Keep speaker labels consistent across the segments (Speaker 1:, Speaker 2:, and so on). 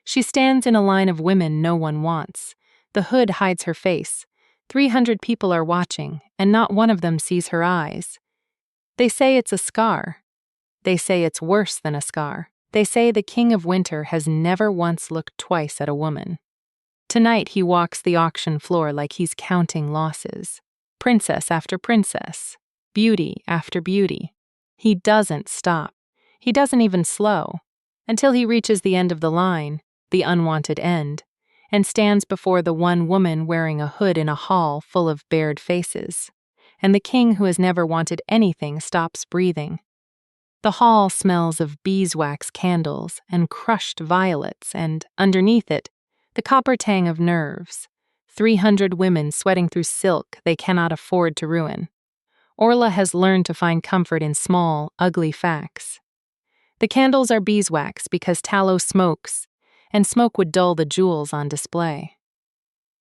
Speaker 1: She stands in a line of women no one wants. The hood hides her face. 300 people are watching, and not one of them sees her eyes. They say it's a scar. They say it's worse than a scar. They say the King of Winter has never once looked twice at a woman. Tonight he walks the auction floor like he's counting losses. Princess after princess. Beauty after beauty. He doesn't stop. He doesn't even slow. Until he reaches the end of the line, the unwanted end, and stands before the one woman wearing a hood in a hall full of bared faces. And the king who has never wanted anything stops breathing. The hall smells of beeswax candles and crushed violets, and, underneath it, the copper tang of nerves. 300 women sweating through silk they cannot afford to ruin. Orla has learned to find comfort in small, ugly facts. The candles are beeswax because tallow smokes, and smoke would dull the jewels on display.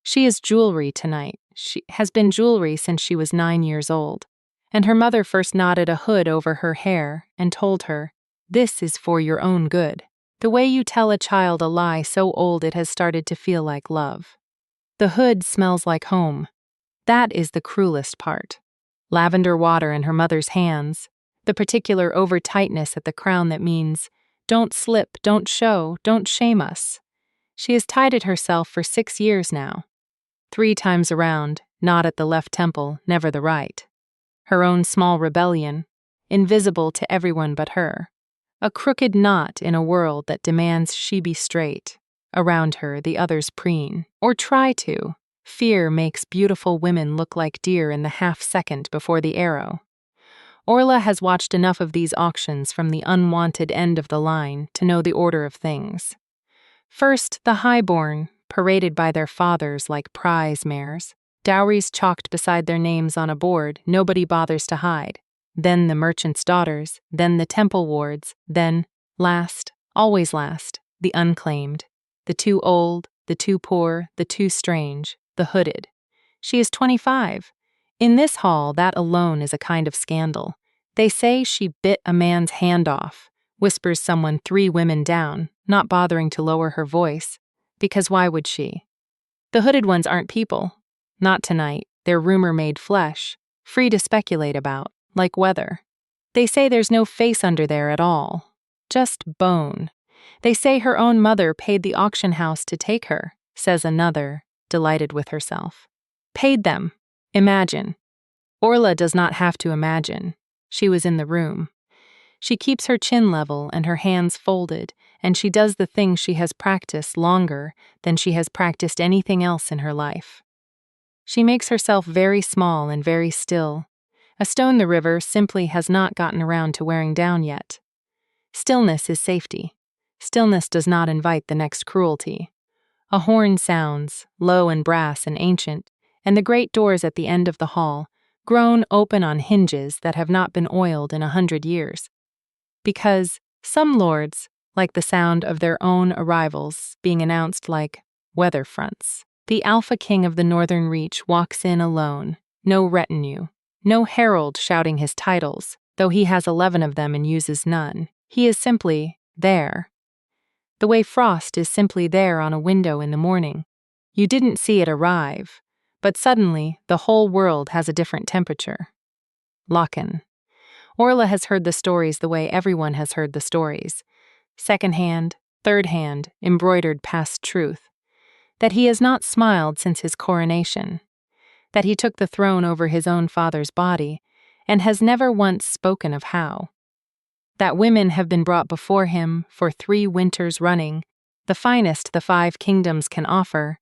Speaker 1: She is jewelry tonight. She has been jewelry since she was 9 years old, and her mother first knotted a hood over her hair and told her, "This is for your own good." The way you tell a child a lie so old it has started to feel like love. The hood smells like home. That is the cruelest part. Lavender water in her mother's hands, the particular over-tightness at the crown that means, "Don't slip, don't show, don't shame us." She has tied it herself for 6 years now. 3 times around, not at the left temple, never the right. Her own small rebellion, invisible to everyone but her. A crooked knot in a world that demands she be straight. Around her, the others preen, or try to. Fear makes beautiful women look like deer in the half-second before the arrow. Orla has watched enough of these auctions from the unwanted end of the line to know the order of things. First, the highborn, paraded by their fathers like prize mares. Dowries chalked beside their names on a board nobody bothers to hide. Then the merchant's daughters, then the temple wards, then, last, always last, the unclaimed. The too old, the too poor, the too strange, the hooded. She is 25. In this hall, that alone is a kind of scandal. They say she bit a man's hand off, whispers someone 3 women down, not bothering to lower her voice, because why would she? The hooded ones aren't people. Not tonight, they're rumor-made flesh, free to speculate about, like weather. They say there's no face under there at all, just bone. They say her own mother paid the auction house to take her, says another, delighted with herself. Paid them. Imagine. Orla does not have to imagine. She was in the room. She keeps her chin level and her hands folded, and she does the thing she has practiced longer than she has practiced anything else in her life. She makes herself very small and very still. A stone the river simply has not gotten around to wearing down yet. Stillness is safety. Stillness does not invite the next cruelty. A horn sounds, low and brass and ancient, and the great doors at the end of the hall, grown open on hinges that have not been oiled in 100 years. Because some lords like the sound of their own arrivals being announced like weather fronts. The Alpha King of the Northern Reach walks in alone, no retinue, no herald shouting his titles, though he has 11 of them and uses none. He is simply there. The way frost is simply there on a window in the morning. You didn't see it arrive, but suddenly the whole world has a different temperature. Locken. Orla has heard the stories the way everyone has heard the stories. Second-hand, third-hand, embroidered past truth. That he has not smiled since his coronation. That he took the throne over his own father's body, and has never once spoken of how. That women have been brought before him for 3 winters running, the finest the 5 kingdoms can offer,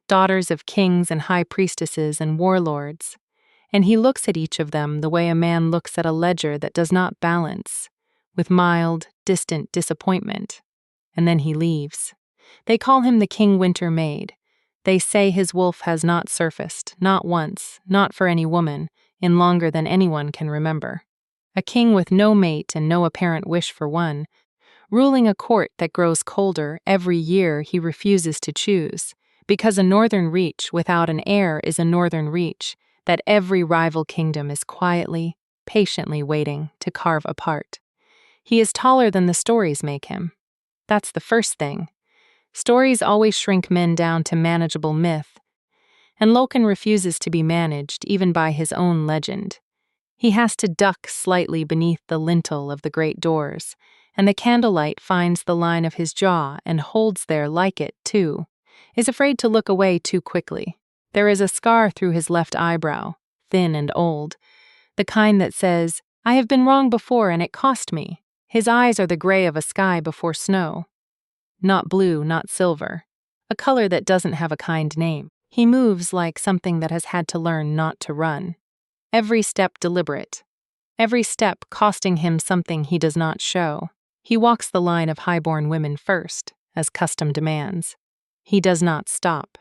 Speaker 1: daughters of kings and high priestesses and warlords, and he looks at each of them the way a man looks at a ledger that does not balance, with mild, distant disappointment, and then he leaves. They call him the King Winter Maid. They say his wolf has not surfaced, not once, not for any woman, in longer than anyone can remember. A king with no mate and no apparent wish for one, ruling a court that grows colder every year he refuses to choose, because a northern reach without an heir is a northern reach that every rival kingdom is quietly, patiently waiting to carve apart. He is taller than the stories make him. That's the first thing. Stories always shrink men down to manageable myth, and Loken refuses to be managed even by his own legend. He has to duck slightly beneath the lintel of the great doors, and the candlelight finds the line of his jaw and holds there like it, too, is afraid to look away too quickly. There is a scar through his left eyebrow, thin and old, the kind that says, "I have been wrong before and it cost me." His eyes are the gray of a sky before snow. Not blue, not silver. A color that doesn't have a kind name. He moves like something that has had to learn not to run. Every step deliberate. Every step costing him something he does not show. He walks the line of highborn women first, as custom demands. He does not stop.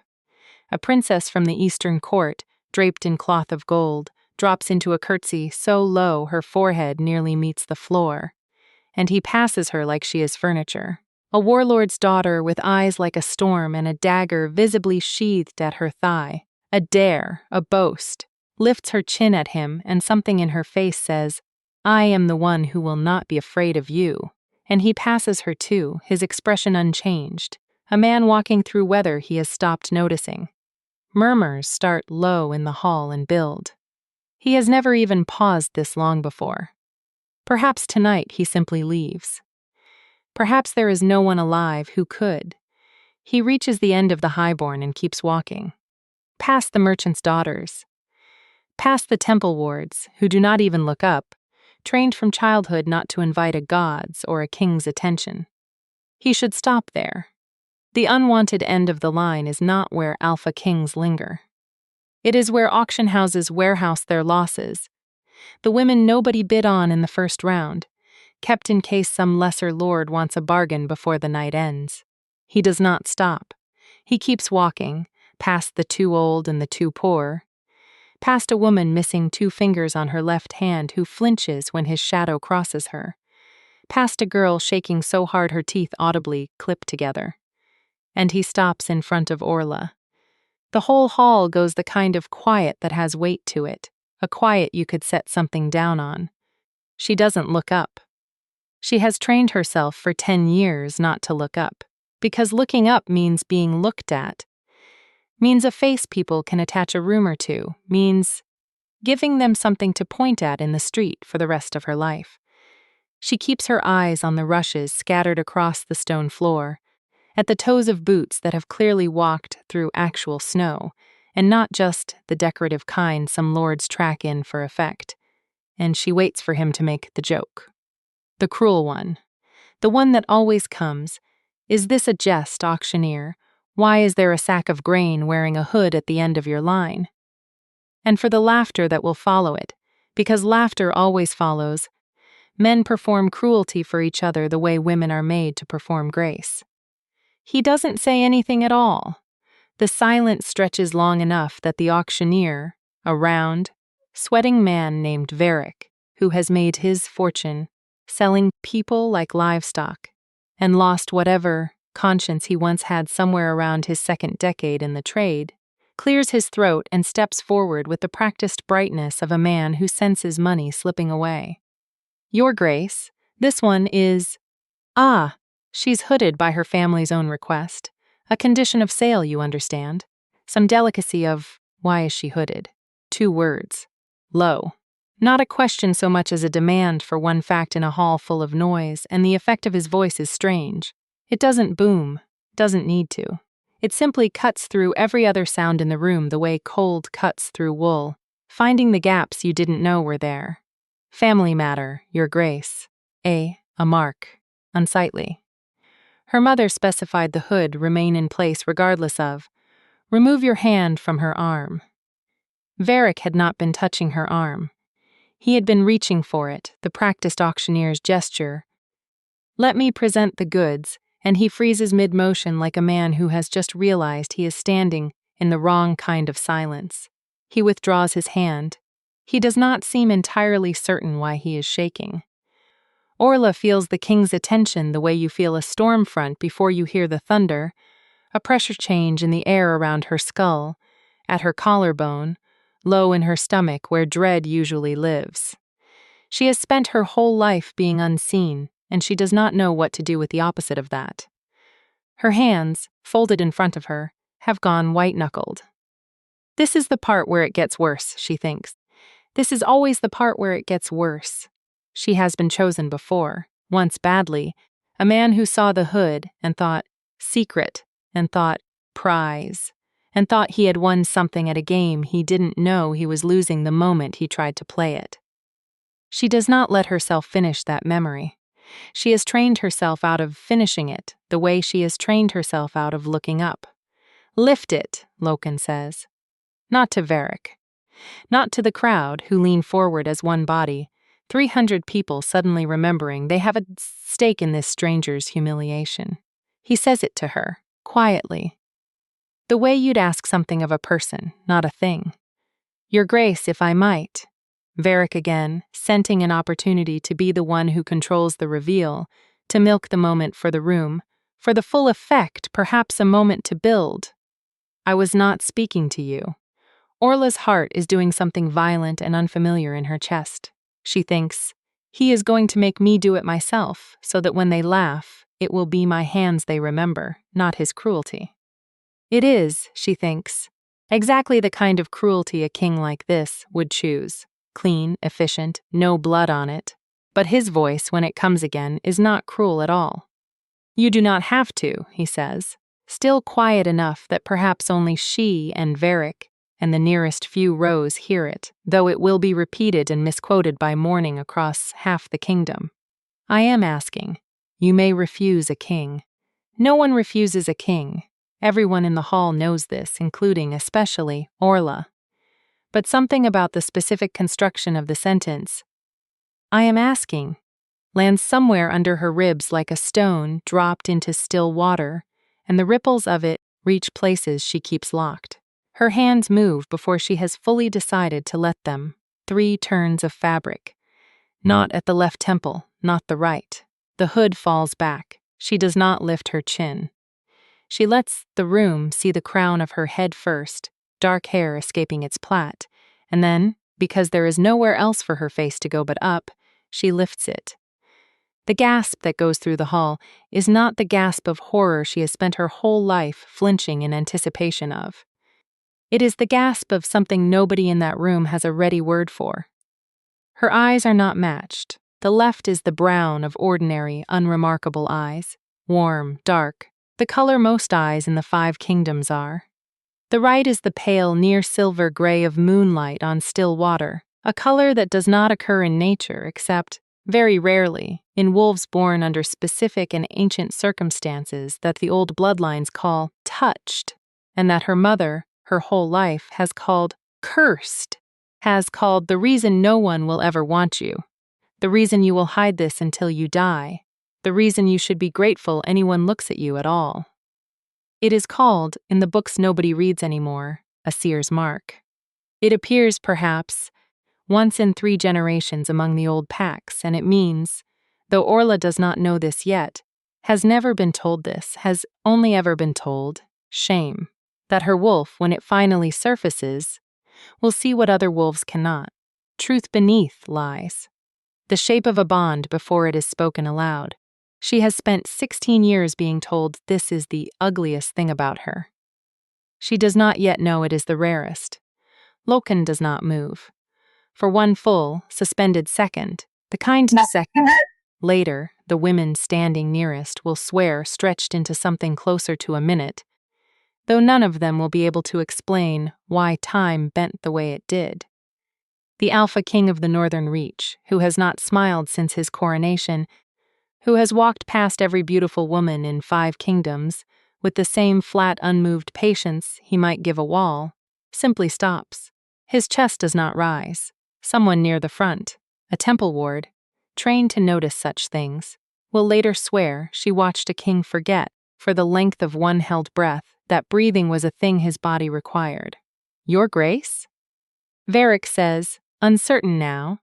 Speaker 1: A princess from the Eastern court, draped in cloth of gold, drops into a curtsy so low her forehead nearly meets the floor, and he passes her like she is furniture. A warlord's daughter with eyes like a storm and a dagger visibly sheathed at her thigh, a dare, a boast, lifts her chin at him, and something in her face says, "I am the one who will not be afraid of you." And he passes her too, his expression unchanged, a man walking through weather he has stopped noticing. Murmurs start low in the hall and build. He has never even paused this long before. Perhaps tonight he simply leaves. Perhaps there is no one alive who could. He reaches the end of the highborn and keeps walking. Past the merchant's daughters. Past the temple wards, who do not even look up, trained from childhood not to invite a god's or a king's attention. He should stop there. The unwanted end of the line is not where alpha kings linger. It is where auction houses warehouse their losses. The women nobody bid on in the first round, kept in case some lesser lord wants a bargain before the night ends. He does not stop. He keeps walking, past the too old and the too poor, past a woman missing 2 fingers on her left hand who flinches when his shadow crosses her, past a girl shaking so hard her teeth audibly clip together. And he stops in front of Orla. The whole hall goes the kind of quiet that has weight to it, a quiet you could set something down on. She doesn't look up. She has trained herself for 10 years not to look up, because looking up means being looked at, means a face people can attach a rumor to, means giving them something to point at in the street for the rest of her life. She keeps her eyes on the rushes scattered across the stone floor, at the toes of boots that have clearly walked through actual snow, and not just the decorative kind some lords track in for effect. And she waits for him to make the joke. The cruel one. The one that always comes. Is this a jest, auctioneer? Why is there a sack of grain wearing a hood at the end of your line? And for the laughter that will follow it, because laughter always follows. Men perform cruelty for each other the way women are made to perform grace. He doesn't say anything at all. The silence stretches long enough that the auctioneer, a round, sweating man named Varick, who has made his fortune selling people like livestock, and lost whatever conscience he once had somewhere around his 2nd decade in the trade, clears his throat and steps forward with the practiced brightness of a man who senses money slipping away. "Your Grace, this one is—" "Ah, she's hooded by her family's own request. A condition of sale, you understand. Some delicacy of, why is she hooded? 2 words. Low. Not a question so much as a demand for one fact in a hall full of noise, and the effect of his voice is strange. It doesn't boom, doesn't need to. It simply cuts through every other sound in the room the way cold cuts through wool, finding the gaps you didn't know were there. Family matter, Your Grace. A mark. Unsightly. Her mother specified the hood remain in place regardless of. Remove your hand from her arm. Varick had not been touching her arm. He had been reaching for it, the practiced auctioneer's gesture. Let me present the goods, and he freezes mid-motion like a man who has just realized he is standing in the wrong kind of silence. He withdraws his hand. He does not seem entirely certain why he is shaking. Orla feels the king's attention the way you feel a storm front before you hear the thunder, a pressure change in the air around her skull, at her collarbone, low in her stomach where dread usually lives. She has spent her whole life being unseen, and she does not know what to do with the opposite of that. Her hands, folded in front of her, have gone white-knuckled. This is the part where it gets worse, she thinks. This is always the part where it gets worse. She has been chosen before, once badly, a man who saw the hood and thought, secret, and thought, prize, and thought he had won something at a game he didn't know he was losing the moment he tried to play it. She does not let herself finish that memory. She has trained herself out of finishing it the way she has trained herself out of looking up. Lift it, Loken says. Not to Varric. Not to the crowd who lean forward as one body, 300 people suddenly remembering they have a stake in this stranger's humiliation. He says it to her, quietly. The way you'd ask something of a person, not a thing. Your Grace, if I might. Varric again, scenting an opportunity to be the one who controls the reveal, to milk the moment for the room, for the full effect, perhaps a moment to build. I was not speaking to you. Orla's heart is doing something violent and unfamiliar in her chest. She thinks, he is going to make me do it myself, so that when they laugh, it will be my hands they remember, not his cruelty. It is, she thinks, exactly the kind of cruelty a king like this would choose. Clean, efficient, no blood on it. But his voice, when it comes again, is not cruel at all. You do not have to, he says, still quiet enough that perhaps only she and Varric and the nearest few rows hear it, though it will be repeated and misquoted by morning across half the kingdom. I am asking. You may refuse a king. No one refuses a king. Everyone in the hall knows this, including, especially, Orla. But something about the specific construction of the sentence, I am asking, lands somewhere under her ribs like a stone dropped into still water, and the ripples of it reach places she keeps locked. Her hands move before she has fully decided to let them. 3 turns of fabric. Not at the left temple, not the right. The hood falls back. She does not lift her chin. She lets the room see the crown of her head first, dark hair escaping its plait, and then, because there is nowhere else for her face to go but up, she lifts it. The gasp that goes through the hall is not the gasp of horror she has spent her whole life flinching in anticipation of. It is the gasp of something nobody in that room has a ready word for. Her eyes are not matched. The left is the brown of ordinary, unremarkable eyes, warm, dark, the color most eyes in the 5 kingdoms are. The right is the pale, near-silver gray of moonlight on still water, a color that does not occur in nature except, very rarely, in wolves born under specific and ancient circumstances that the old bloodlines call touched, and that her mother, her whole life, has called cursed, has called the reason no one will ever want you, the reason you will hide this until you die, the reason you should be grateful anyone looks at you at all. It is called, in the books nobody reads anymore, a seer's mark. It appears, perhaps, once in 3 generations among the old packs, and it means, though Orla does not know this yet, has never been told this, has only ever been told, shame, that her wolf, when it finally surfaces, will see what other wolves cannot. Truth beneath lies. The shape of a bond before it is spoken aloud. She has spent 16 years being told this is the ugliest thing about her. She does not yet know it is the rarest. Loken does not move. For one full, suspended second, the kind second. Later, the women standing nearest will swear stretched into something closer to a minute, though none of them will be able to explain why time bent the way it did. The Alpha King of the Northern Reach, who has not smiled since his coronation, who has walked past every beautiful woman in 5 kingdoms with the same flat, unmoved patience he might give a wall, simply stops. His chest does not rise. Someone near the front, a temple ward, trained to notice such things, will later swear she watched a king forget, for the length of one held breath, that breathing was a thing his body required. Your Grace? Varric says, uncertain now,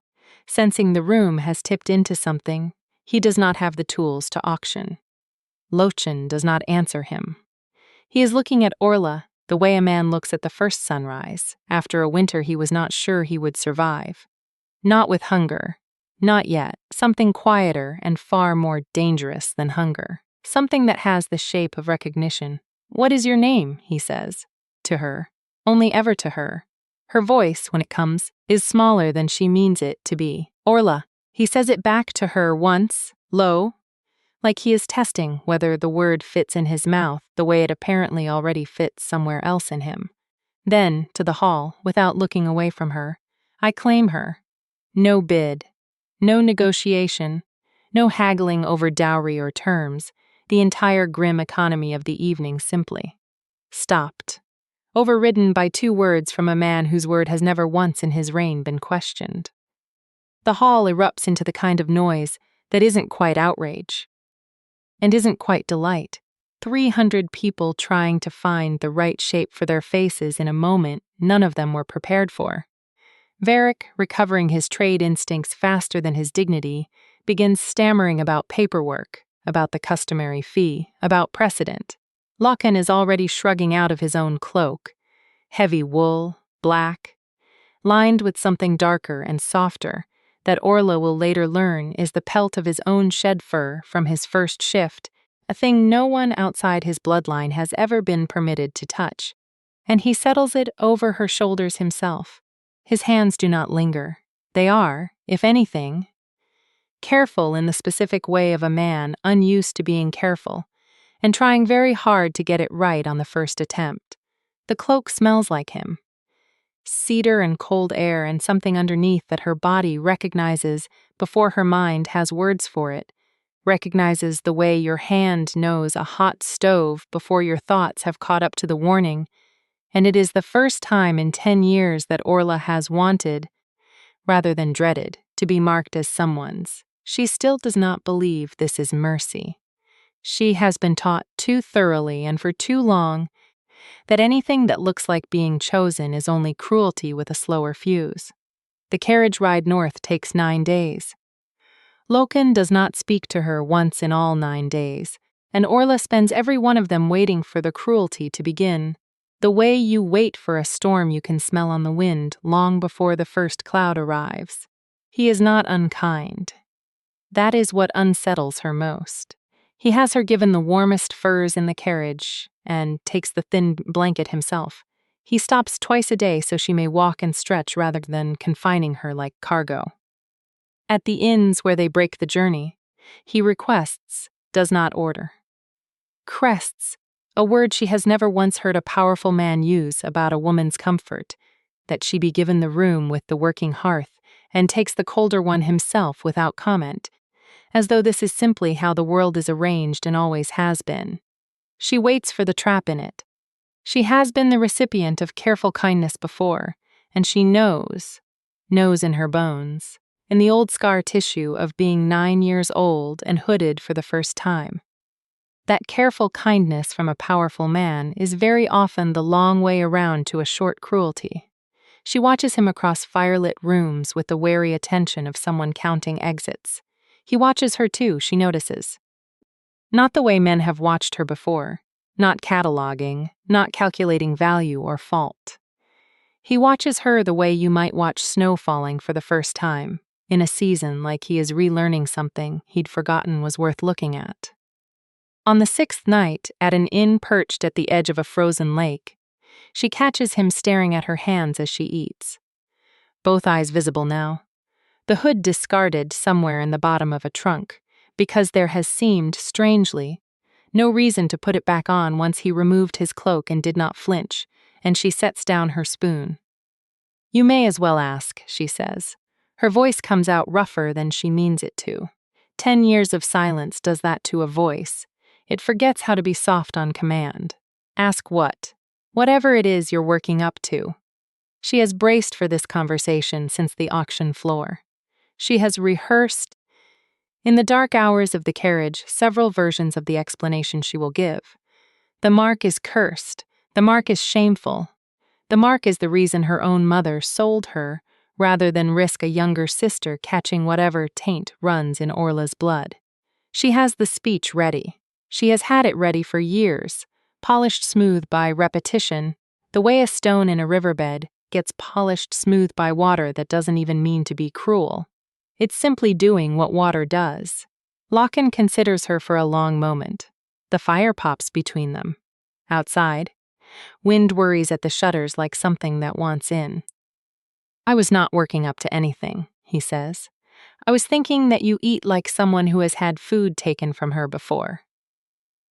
Speaker 1: sensing the room has tipped into something he does not have the tools to auction. Lochen does not answer him. He is looking at Orla the way a man looks at the first sunrise, after a winter he was not sure he would survive. Not with hunger. Not yet. Something quieter and far more dangerous than hunger. something that has the shape of recognition. "What is your name?" he says. To her. Only ever to her. Her voice, when it comes, is smaller than she means it to be. "Orla." He says it back to her once, low, like he is testing whether the word fits in his mouth the way it apparently already fits somewhere else in him. Then, to the hall, without looking away from her, "I claim her." No bid. No negotiation. No haggling over dowry or terms. The entire grim economy of the evening simply stopped. Overridden by 2 words from a man whose word has never once in his reign been questioned. The hall erupts into the kind of noise that isn't quite outrage and isn't quite delight. 300 people trying to find the right shape for their faces in a moment none of them were prepared for. Varric, recovering his trade instincts faster than his dignity, begins stammering about paperwork, about the customary fee, about precedent. Lochan is already shrugging out of his own cloak. Heavy wool, black, lined with something darker and softer, that Orla will later learn is the pelt of his own shed fur from his first shift, a thing no one outside his bloodline has ever been permitted to touch. And he settles it over her shoulders himself. His hands do not linger. They are, if anything, careful in the specific way of a man unused to being careful, and trying very hard to get it right on the first attempt. The cloak smells like him. Cedar and cold air and something underneath that her body recognizes before her mind has words for it, recognizes the way your hand knows a hot stove before your thoughts have caught up to the warning, and it is the first time in 10 years that Orla has wanted, rather than dreaded, to be marked as someone's. She still does not believe this is mercy. She has been taught too thoroughly and for too long that anything that looks like being chosen is only cruelty with a slower fuse. The carriage ride north takes 9 days. Lochan does not speak to her once in all 9 days, and Orla spends every one of them waiting for the cruelty to begin, the way you wait for a storm you can smell on the wind long before the first cloud arrives. He is not unkind. That is what unsettles her most. He has her given the warmest furs in the carriage and takes the thin blanket himself. He stops twice a day so she may walk and stretch rather than confining her like cargo. At the inns where they break the journey, he requests, does not order. Crests, a word she has never once heard a powerful man use about a woman's comfort, that she be given the room with the working hearth and takes the colder one himself without comment, as though this is simply how the world is arranged and always has been. She waits for the trap in it. She has been the recipient of careful kindness before, and she knows in her bones, in the old scar tissue of being 9 years old and hooded for the first time. That careful kindness from a powerful man is very often the long way around to a short cruelty. She watches him across firelit rooms with the wary attention of someone counting exits. He watches her too, she notices. Not the way men have watched her before, not cataloging, not calculating value or fault. He watches her the way you might watch snow falling for the first time, in a season like he is relearning something he'd forgotten was worth looking at. On the 6th night, at an inn perched at the edge of a frozen lake, she catches him staring at her hands as she eats. Both eyes visible now. The hood discarded somewhere in the bottom of a trunk, because there has seemed, strangely, no reason to put it back on once he removed his cloak and did not flinch, and she sets down her spoon. "You may as well ask," she says. Her voice comes out rougher than she means it to. 10 years of silence does that to a voice. It forgets how to be soft on command. Ask what? Whatever it is you're working up to. She has braced for this conversation since the auction floor. She has rehearsed, in the dark hours of the carriage, several versions of the explanation she will give. The mark is cursed. The mark is shameful. The mark is the reason her own mother sold her, rather than risk a younger sister catching whatever taint runs in Orla's blood. She has the speech ready. She has had it ready for years, polished smooth by repetition, the way a stone in a riverbed gets polished smooth by water that doesn't even mean to be cruel. It's simply doing what water does. Lochan considers her for a long moment. The fire pops between them. Outside, wind worries at the shutters like something that wants in. I was not working up to anything, he says. I was thinking that you eat like someone who has had food taken from her before.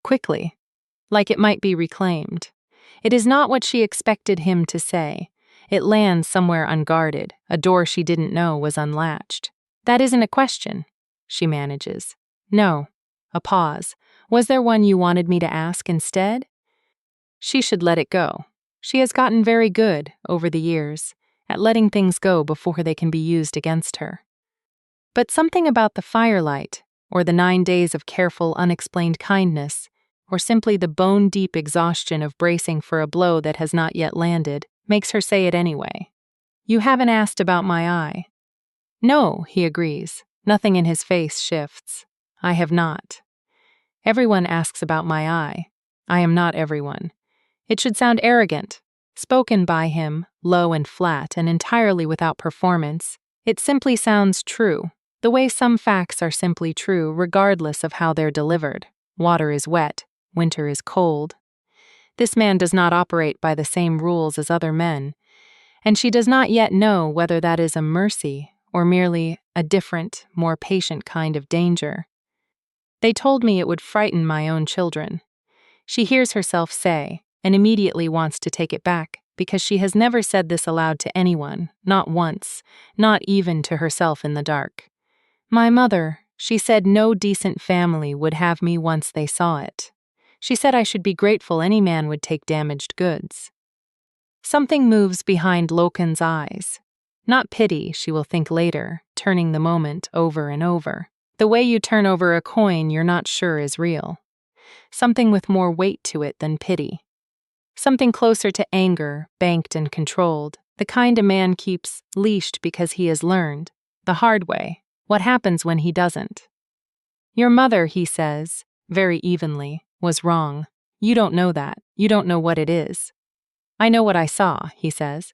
Speaker 1: Quickly, like it might be reclaimed. It is not what she expected him to say. It lands somewhere unguarded. A door she didn't know was unlatched. That isn't a question, she manages. No. A pause. Was there one you wanted me to ask instead? She should let it go. She has gotten very good, over the years, at letting things go before they can be used against her. But something about the firelight, or the 9 days of careful, unexplained kindness, or simply the bone-deep exhaustion of bracing for a blow that has not yet landed, makes her say it anyway. You haven't asked about my eye. No, he agrees. Nothing in his face shifts. I have not. Everyone asks about my eye. I am not everyone. It should sound arrogant. Spoken by him, low and flat and entirely without performance, it simply sounds true, the way some facts are simply true regardless of how they're delivered. Water is wet, winter is cold. This man does not operate by the same rules as other men, and she does not yet know whether that is a mercy or merely a different, more patient kind of danger. They told me it would frighten my own children. She hears herself say, and immediately wants to take it back, because she has never said this aloud to anyone, not once, not even to herself in the dark. My mother, she said no decent family would have me once they saw it. She said I should be grateful any man would take damaged goods. Something moves behind Lochan's eyes. Not pity, she will think later, turning the moment over and over. The way you turn over a coin you're not sure is real. Something with more weight to it than pity. Something closer to anger, banked and controlled, the kind a man keeps leashed because he has learned, the hard way, what happens when he doesn't. Your mother, he says, very evenly, was wrong. You don't know that. You don't know what it is. I know what I saw, he says.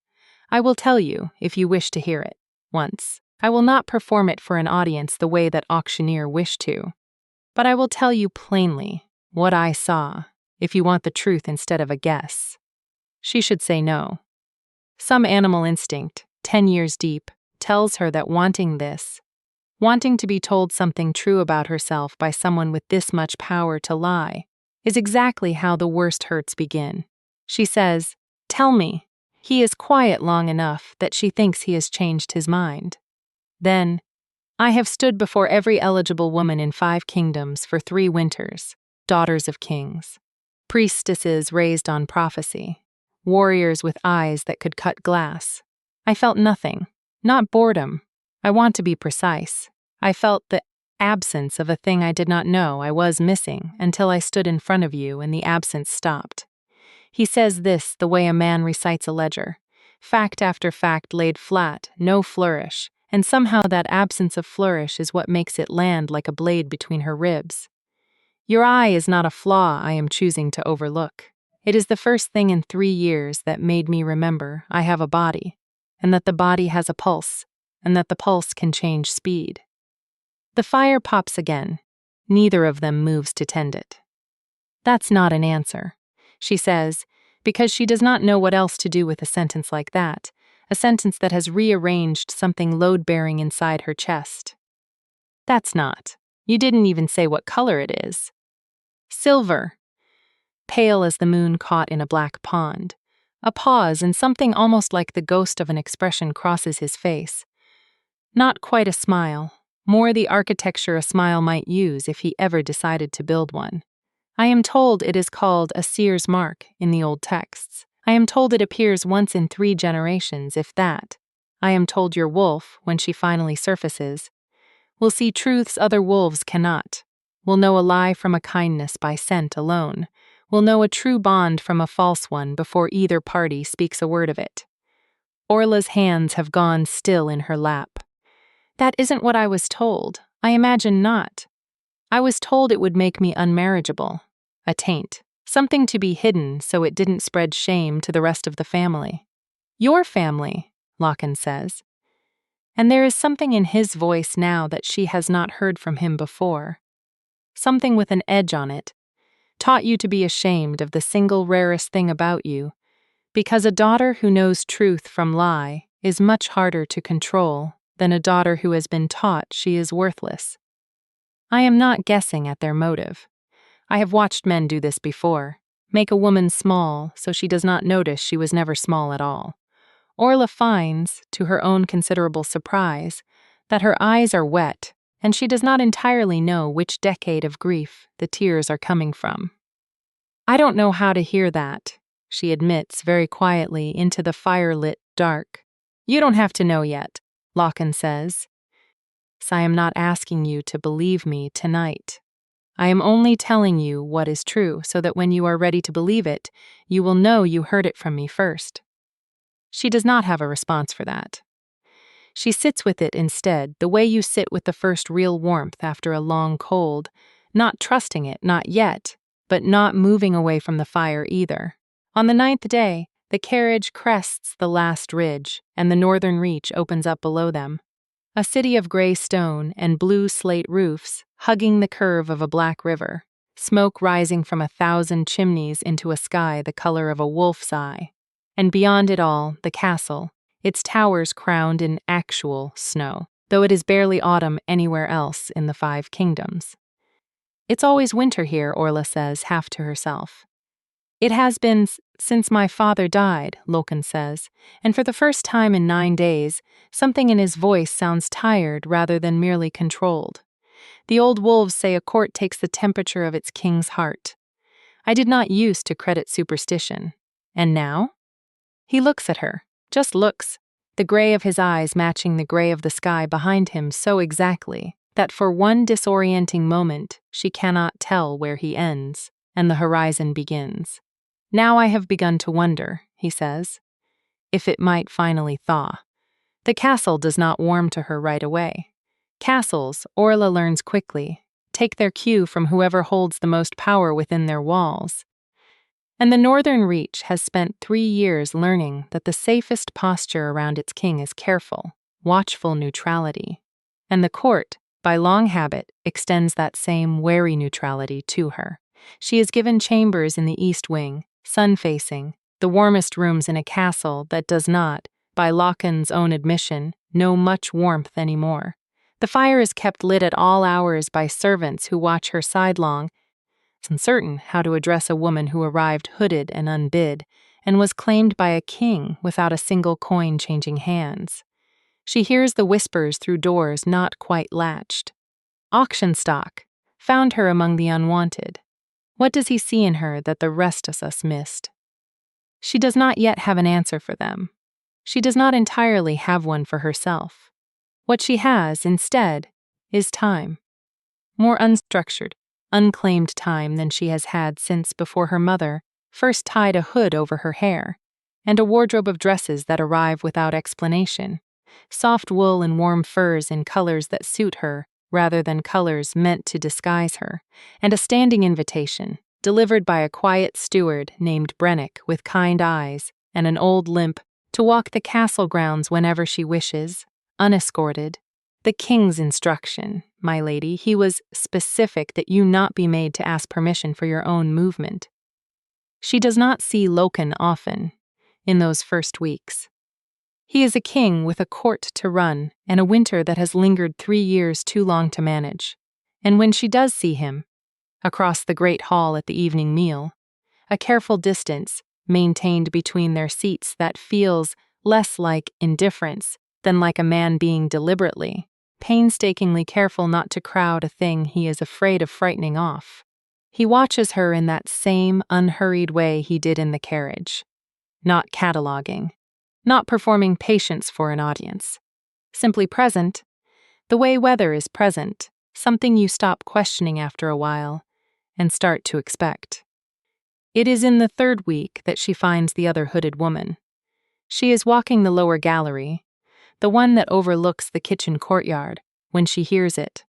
Speaker 1: I will tell you, if you wish to hear it, once. I will not perform it for an audience the way that auctioneer wished to. But I will tell you plainly what I saw, if you want the truth instead of a guess. She should say no. Some animal instinct, 10 years deep, tells her that wanting this, wanting to be told something true about herself by someone with this much power to lie, is exactly how the worst hurts begin. She says, "Tell me." He is quiet long enough that she thinks he has changed his mind. Then, I have stood before every eligible woman in 5 kingdoms for 3 winters, daughters of kings, priestesses raised on prophecy, warriors with eyes that could cut glass. I felt nothing, not boredom. I want to be precise. I felt the absence of a thing I did not know I was missing until I stood in front of you and the absence stopped. He says this the way a man recites a ledger, fact after fact laid flat, no flourish, and somehow that absence of flourish is what makes it land like a blade between her ribs. Your eye is not a flaw I am choosing to overlook. It is the first thing in 3 years that made me remember I have a body, and that the body has a pulse, and that the pulse can change speed. The fire pops again. Neither of them moves to tend it. That's not an answer, she says, because she does not know what else to do with a sentence like that, a sentence that has rearranged something load-bearing inside her chest. That's not. You didn't even say what color it is. Silver. Pale as the moon caught in a black pond. A pause and something almost like the ghost of an expression crosses his face. Not quite a smile, more the architecture a smile might use if he ever decided to build one. I am told it is called a seer's mark in the old texts. I am told it appears once in 3 generations, if that. I am told your wolf, when she finally surfaces, will see truths other wolves cannot, will know a lie from a kindness by scent alone, will know a true bond from a false one before either party speaks a word of it. Orla's hands have gone still in her lap. That isn't what I was told. I imagine not. I was told it would make me unmarriageable, a taint, something to be hidden so it didn't spread shame to the rest of the family. Your family, Lochan says. And there is something in his voice now that she has not heard from him before, something with an edge on it, taught you to be ashamed of the single rarest thing about you, because a daughter who knows truth from lie is much harder to control than a daughter who has been taught she is worthless. I am not guessing at their motive. I have watched men do this before, make a woman small so she does not notice she was never small at all. Orla finds, to her own considerable surprise, that her eyes are wet, and she does not entirely know which decade of grief the tears are coming from. I don't know how to hear that, she admits very quietly into the fire-lit dark. You don't have to know yet, Lochan says. I am not asking you to believe me tonight. I am only telling you what is true so that when you are ready to believe it, you will know you heard it from me first. She does not have a response for that. She sits with it instead, the way you sit with the first real warmth after a long cold, not trusting it, not yet, but not moving away from the fire either. On the 9th day, the carriage crests the last ridge, and the northern reach opens up below them. A city of gray stone and blue slate roofs hugging the curve of a black river, smoke rising from 1,000 chimneys into a sky the color of a wolf's eye. And beyond it all, the castle, its towers crowned in actual snow, though it is barely autumn anywhere else in the 5 kingdoms. It's always winter here, Orla says, half to herself. It has been since my father died, Lochan says, and for the first time in 9 days, something in his voice sounds tired rather than merely controlled. The old wolves say a court takes the temperature of its king's heart. I did not used to credit superstition. And now? He looks at her, just looks, the gray of his eyes matching the gray of the sky behind him so exactly that for one disorienting moment she cannot tell where he ends and the horizon begins. Now I have begun to wonder, he says, if it might finally thaw. The castle does not warm to her right away. Castles, Orla learns quickly, take their cue from whoever holds the most power within their walls. And the Northern Reach has spent 3 years learning that the safest posture around its king is careful, watchful neutrality. And the court, by long habit, extends that same wary neutrality to her. She is given chambers in the east wing, sun-facing, the warmest rooms in a castle that does not, by Lochan's own admission, know much warmth anymore. The fire is kept lit at all hours by servants who watch her sidelong, uncertain how to address a woman who arrived hooded and unbid, and was claimed by a king without a single coin changing hands. She hears the whispers through doors not quite latched. Auction stock, found her among the unwanted. What does he see in her that the rest of us missed? She does not yet have an answer for them. She does not entirely have one for herself. What she has, instead, is time. More unstructured, unclaimed time than she has had since before her mother first tied a hood over her hair, and a wardrobe of dresses that arrive without explanation, soft wool and warm furs in colors that suit her rather than colors meant to disguise her, and a standing invitation, delivered by a quiet steward named Brennick with kind eyes and an old limp, to walk the castle grounds whenever she wishes, unescorted. The king's instruction, my lady, he was specific that you not be made to ask permission for your own movement. She does not see Lochan often in those first weeks. He is a king with a court to run and a winter that has lingered 3 years too long to manage. And when she does see him, across the great hall at the evening meal, a careful distance maintained between their seats that feels less like indifference than like a man being deliberately, painstakingly careful not to crowd a thing he is afraid of frightening off. He watches her in that same unhurried way he did in the carriage, not cataloging, not performing patience for an audience, simply present, the way weather is present, something you stop questioning after a while and start to expect. It is in the 3rd week that she finds the other hooded woman. She is walking the lower gallery, the one that overlooks the kitchen courtyard, when she hears it.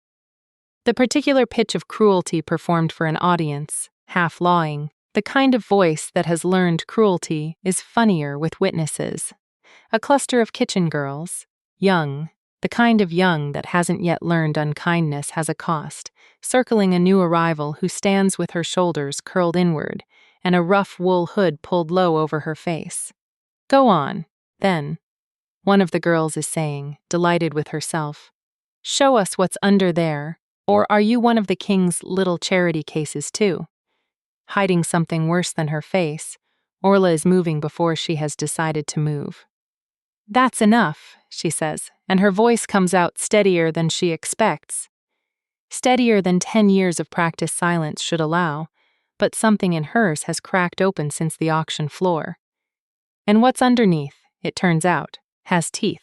Speaker 1: The particular pitch of cruelty performed for an audience, half lawing, the kind of voice that has learned cruelty, is funnier with witnesses. A cluster of kitchen girls, young, The kind of young that hasn't yet learned unkindness has a cost, circling a new arrival who stands with her shoulders curled inward and a rough wool hood pulled low over her face. Go on, then, one of the girls is saying, delighted with herself. Show us what's under there, or are you one of the king's little charity cases too? Hiding something worse than her face, Orla is moving before she has decided to move. That's enough, she says, and her voice comes out steadier than she expects. Steadier than 10 years of practiced silence should allow, but something in hers has cracked open since the auction floor. And what's underneath, it turns out, has teeth.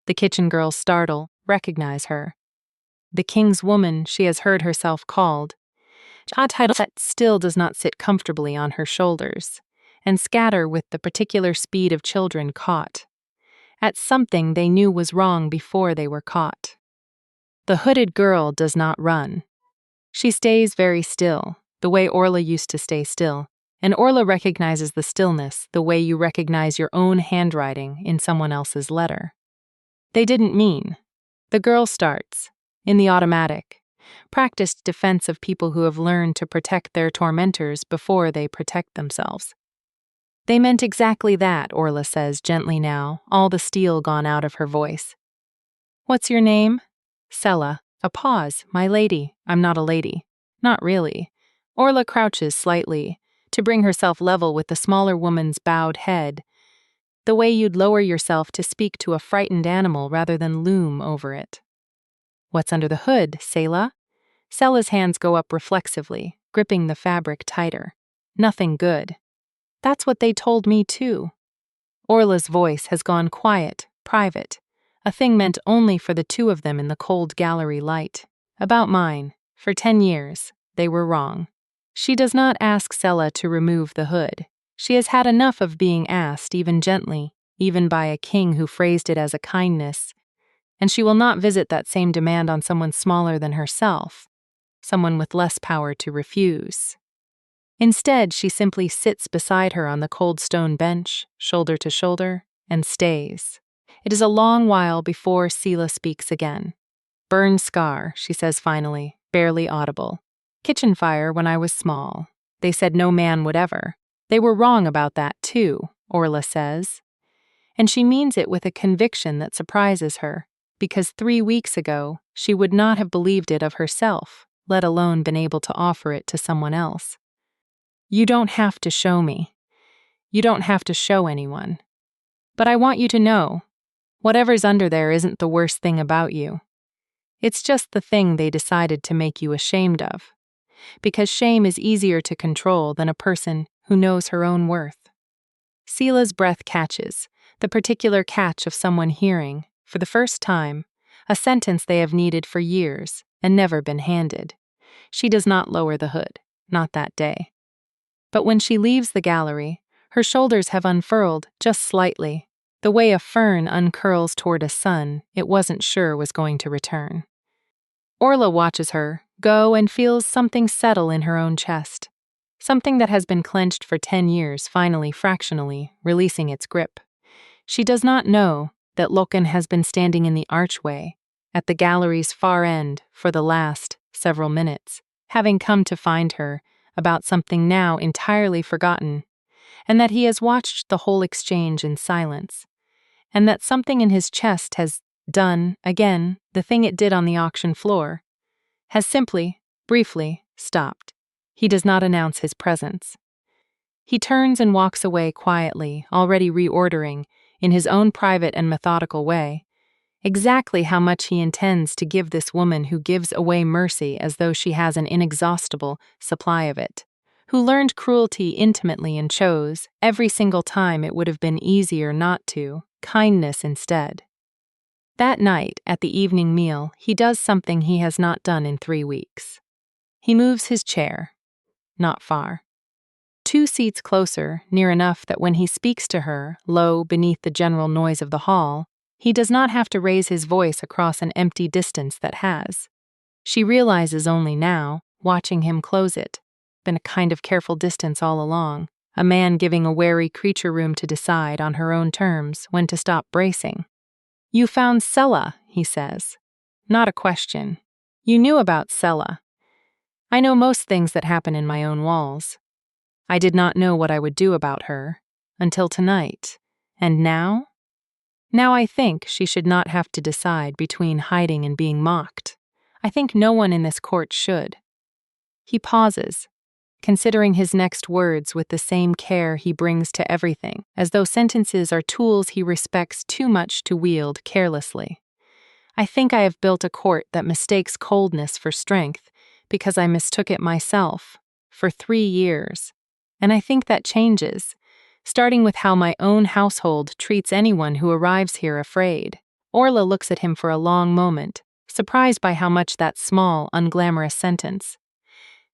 Speaker 1: The kitchen girls startle, recognize her. The king's woman she has heard herself called. A title that still does not sit comfortably on her shoulders, and scatter with the particular speed of children caught at something they knew was wrong before they were caught. The hooded girl does not run. She stays very still, the way Orla used to stay still, and Orla recognizes the stillness the way you recognize your own handwriting in someone else's letter. They didn't mean. The girl starts, in the automatic, practiced defense of people who have learned to protect their tormentors before they protect themselves. They meant exactly that, Orla says gently now, all the steel gone out of her voice. What's your name? Sella. A pause. My lady. I'm not a lady. Not really. Orla crouches slightly, to bring herself level with the smaller woman's bowed head, the way you'd lower yourself to speak to a frightened animal rather than loom over it. What's under the hood, Selah? Sella's hands go up reflexively, gripping the fabric tighter. Nothing good. That's what they told me too. Orla's voice has gone quiet, private, a thing meant only for the two of them in the cold gallery light. About mine, for 10 years, they were wrong. She does not ask Sella to remove the hood. She has had enough of being asked, even gently, even by a king who phrased it as a kindness, and she will not visit that same demand on someone smaller than herself, someone with less power to refuse. Instead, she simply sits beside her on the cold stone bench, shoulder to shoulder, and stays. It is a long while before Selah speaks again. Burn scar, she says finally, barely audible. Kitchen fire when I was small. They said no man would ever. They were wrong about that too, Orla says. And she means it with a conviction that surprises her, because 3 weeks ago, she would not have believed it of herself, let alone been able to offer it to someone else. You don't have to show me. You don't have to show anyone. But I want you to know, whatever's under there isn't the worst thing about you. It's just the thing they decided to make you ashamed of. Because shame is easier to control than a person who knows her own worth. Selah's breath catches, the particular catch of someone hearing, for the first time, a sentence they have needed for years and never been handed. She does not lower the hood, not that day. But when she leaves the gallery, her shoulders have unfurled just slightly, the way a fern uncurls toward a sun it wasn't sure was going to return. Orla watches her go and feels something settle in her own chest, something that has been clenched for 10 years finally fractionally releasing its grip. She does not know that Loken has been standing in the archway at the gallery's far end for the last several minutes, having come to find her about something now entirely forgotten, and that he has watched the whole exchange in silence, and that something in his chest has done, again, the thing it did on the auction floor, has simply, briefly, stopped. He does not announce his presence. He turns and walks away quietly, already reordering, in his own private and methodical way, exactly how much he intends to give this woman who gives away mercy as though she has an inexhaustible supply of it, who learned cruelty intimately and chose, every single time it would have been easier not to, kindness instead. That night, at the evening meal, he does something he has not done in 3 weeks. He moves his chair. Not far. 2 seats closer, near enough that when he speaks to her, low beneath the general noise of the hall, he does not have to raise his voice across an empty distance that has. She realizes only now, watching him close it, been a kind of careful distance all along, a man giving a wary creature room to decide on her own terms when to stop bracing. You found Sella, he says. Not a question. You knew about Sella. I know most things that happen in my own walls. I did not know what I would do about her, until tonight. And now? Now I think she should not have to decide between hiding and being mocked. I think no one in this court should. He pauses, considering his next words with the same care he brings to everything, as though sentences are tools he respects too much to wield carelessly. I think I have built a court that mistakes coldness for strength, because I mistook it myself, for 3 years. And I think that changes, starting with how my own household treats anyone who arrives here afraid. Orla looks at him for a long moment, surprised by how much that small, unglamorous sentence.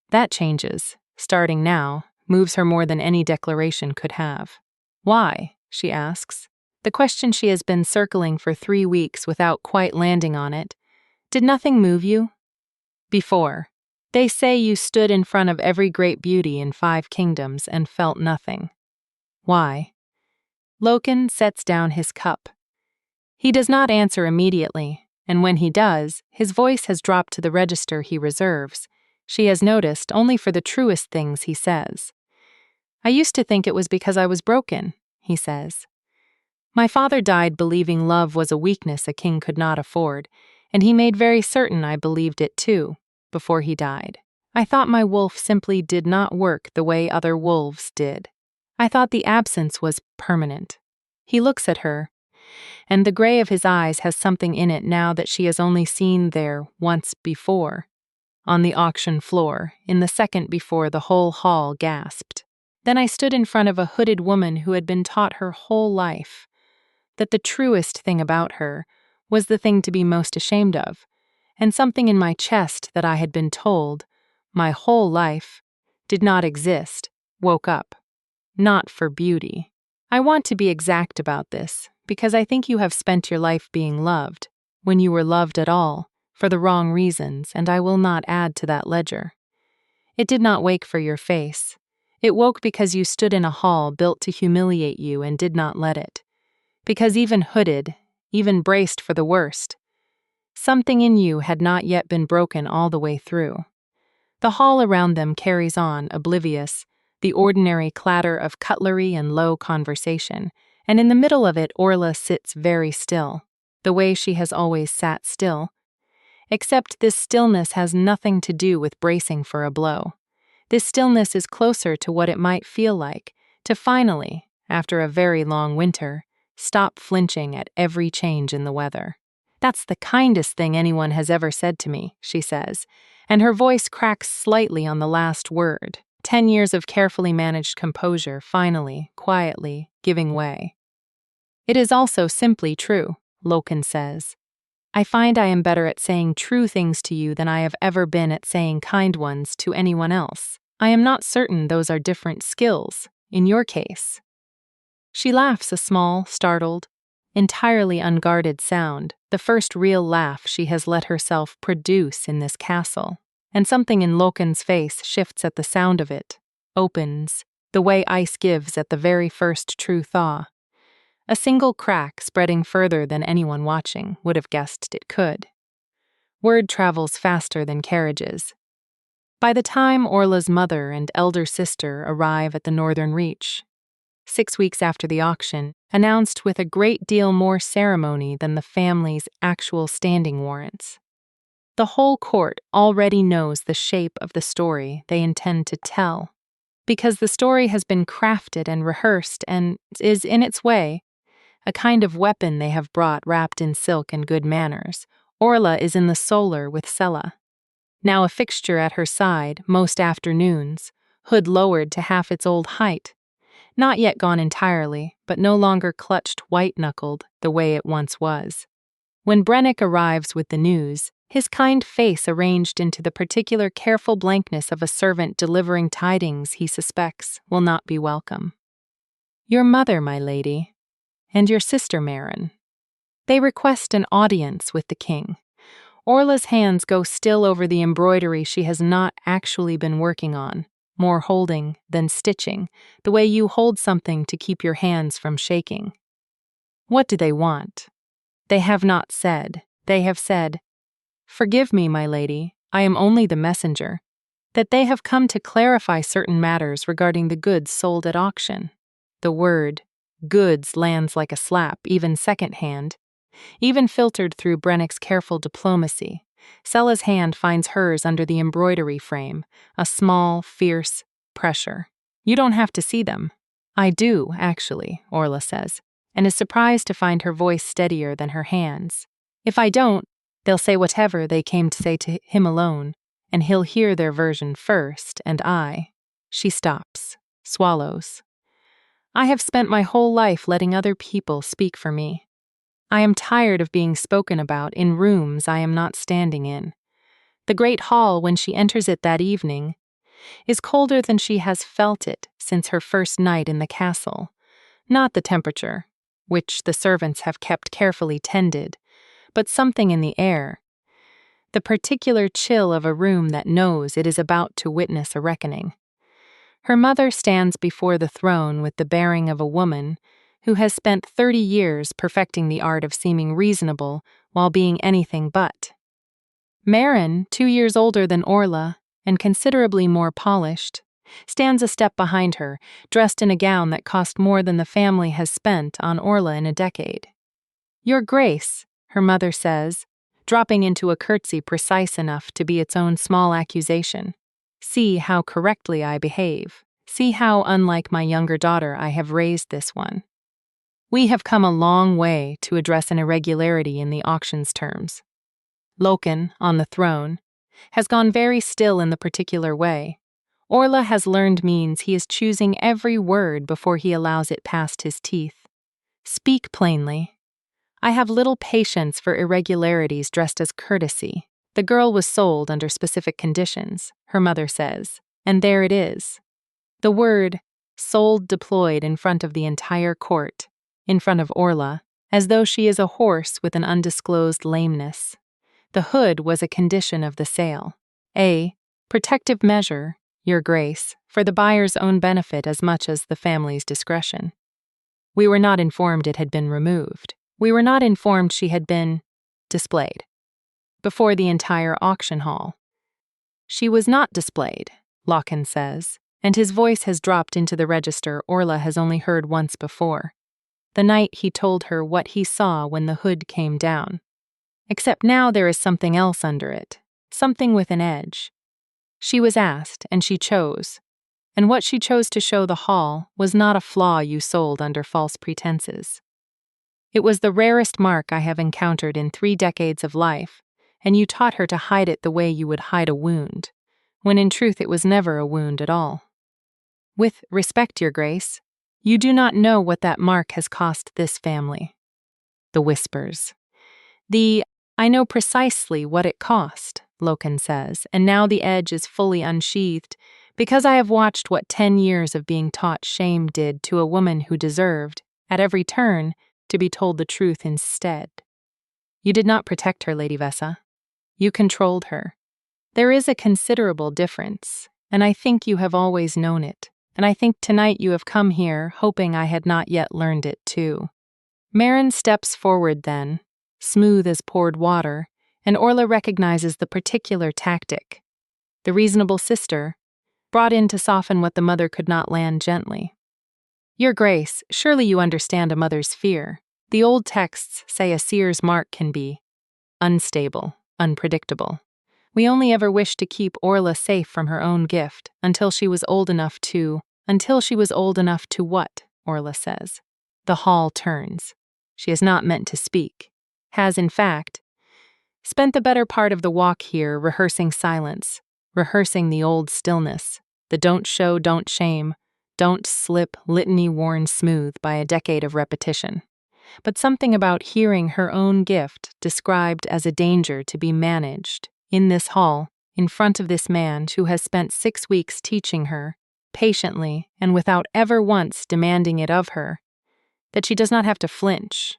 Speaker 1: That changes, starting now, moves her more than any declaration could have. Why? She asks. The question she has been circling for 3 weeks without quite landing on it. Did nothing move you? Before. They say you stood in front of every great beauty in 5 kingdoms and felt nothing. Why? Loken sets down his cup. He does not answer immediately, and when he does, his voice has dropped to the register he reserves. She has noticed only for the truest things he says. I used to think it was because I was broken, he says. My father died believing love was a weakness a king could not afford, and he made very certain I believed it too, before he died. I thought my wolf simply did not work the way other wolves did. I thought the absence was permanent. He looks at her, and the gray of his eyes has something in it now that she has only seen there once before, on the auction floor, in the second before the whole hall gasped. Then I stood in front of a hooded woman who had been taught her whole life that the truest thing about her was the thing to be most ashamed of, and something in my chest that I had been told, my whole life, did not exist, woke up. Not for beauty. I want to be exact about this, because I think you have spent your life being loved, when you were loved at all, for the wrong reasons, and I will not add to that ledger. It did not wake for your face. It woke because you stood in a hall built to humiliate you and did not let it. Because even hooded, even braced for the worst, something in you had not yet been broken all the way through. The hall around them carries on, oblivious, the ordinary clatter of cutlery and low conversation, and in the middle of it Orla sits very still, the way she has always sat still. Except this stillness has nothing to do with bracing for a blow. This stillness is closer to what it might feel like, to finally, after a very long winter, stop flinching at every change in the weather. That's the kindest thing anyone has ever said to me, she says, and her voice cracks slightly on the last word. 10 years of carefully managed composure finally, quietly, giving way. It is also simply true, Loken says. I find I am better at saying true things to you than I have ever been at saying kind ones to anyone else. I am not certain those are different skills, in your case. She laughs a small, startled, entirely unguarded sound, the first real laugh she has let herself produce in this castle. And something in Loken's face shifts at the sound of it, opens, the way ice gives at the very first true thaw. A single crack spreading further than anyone watching would have guessed it could. Word travels faster than carriages. By the time Orla's mother and elder sister arrive at the northern reach, 6 weeks after the auction, announced with a great deal more ceremony than the family's actual standing warrants. The whole court already knows the shape of the story they intend to tell, because the story has been crafted and rehearsed and is, in its way, a kind of weapon they have brought wrapped in silk and good manners. Orla is in the solar with Sella. Now a fixture at her side most afternoons, hood lowered to half its old height, not yet gone entirely, but no longer clutched white-knuckled the way it once was. When Brennick arrives with the news, his kind face arranged into the particular careful blankness of a servant delivering tidings he suspects will not be welcome. Your mother, my lady, and your sister, Marin. They request an audience with the king. Orla's hands go still over the embroidery she has not actually been working on, more holding than stitching, the way you hold something to keep your hands from shaking. What do they want? They have not said. They have said, "Forgive me, my lady, I am only the messenger," that they have come to clarify certain matters regarding the goods sold at auction. The word goods lands like a slap, even second-hand, even filtered through Brennick's careful diplomacy. Sella's hand finds hers under the embroidery frame, a small, fierce pressure. "You don't have to see them." "I do, actually," Orla says, and is surprised to find her voice steadier than her hands. "If I don't, they'll say whatever they came to say to him alone, and he'll hear their version first, and I—" She stops, swallows. "I have spent my whole life letting other people speak for me. I am tired of being spoken about in rooms I am not standing in. The great hall, when she enters it that evening, is colder than she has felt it since her first night in the castle. Not the temperature, which the servants have kept carefully tended, but something in the air. The particular chill of a room that knows it is about to witness a reckoning. Her mother stands before the throne with the bearing of a woman who has spent 30 years perfecting the art of seeming reasonable while being anything but. Marin, 2 years older than Orla, and considerably more polished, stands a step behind her, dressed in a gown that cost more than the family has spent on Orla in a decade. "Your Grace," her mother says, dropping into a curtsy precise enough to be its own small accusation. "See how correctly I behave. See how, unlike my younger daughter, I have raised this one. We have come a long way to address an irregularity in the auction's terms. Loken, on the throne, has gone very still in the particular way. Orla has learned means he is choosing every word before he allows it past his teeth. Speak plainly. I have little patience for irregularities dressed as courtesy. The girl was sold under specific conditions," her mother says, and there it is. The word sold deployed in front of the entire court, in front of Orla, as though she is a horse with an undisclosed lameness. The hood was a condition of the sale. A protective measure, Your Grace, for the buyer's own benefit as much as the family's discretion. We were not informed it had been removed. We were not informed she had been displayed before the entire auction hall. She was not displayed, Loken says, and his voice has dropped into the register Orla has only heard once before. The night he told her what he saw when the hood came down. Except now there is something else under it, something with an edge. She was asked, and she chose. And what she chose to show the hall was not a flaw you sold under false pretenses. It was the rarest mark I have encountered in 3 decades of life, and you taught her to hide it the way you would hide a wound, when in truth it was never a wound at all. With respect, Your Grace, you do not know what that mark has cost this family. The whispers. I know precisely what it cost, Loken says, and now the edge is fully unsheathed, because I have watched what 10 years of being taught shame did to a woman who deserved, at every turn, to be told the truth instead. You did not protect her, Lady Vessa. You controlled her. There is a considerable difference, and I think you have always known it, and I think tonight you have come here hoping I had not yet learned it too. Marin steps forward then, smooth as poured water, and Orla recognizes the particular tactic. The reasonable sister, brought in to soften what the mother could not land gently. Your Grace, surely you understand a mother's fear. The old texts say a seer's mark can be unstable, unpredictable. We only ever wished to keep Orla safe from her own gift until she was old enough to what, Orla says. The hall turns. She is not meant to speak. Has, in fact, spent the better part of the walk here rehearsing silence, rehearsing the old stillness, the don't show, don't shame, don't slip litany worn smooth by a decade of repetition. But something about hearing her own gift described as a danger to be managed, in this hall, in front of this man who has spent 6 weeks teaching her, patiently and without ever once demanding it of her, that she does not have to flinch.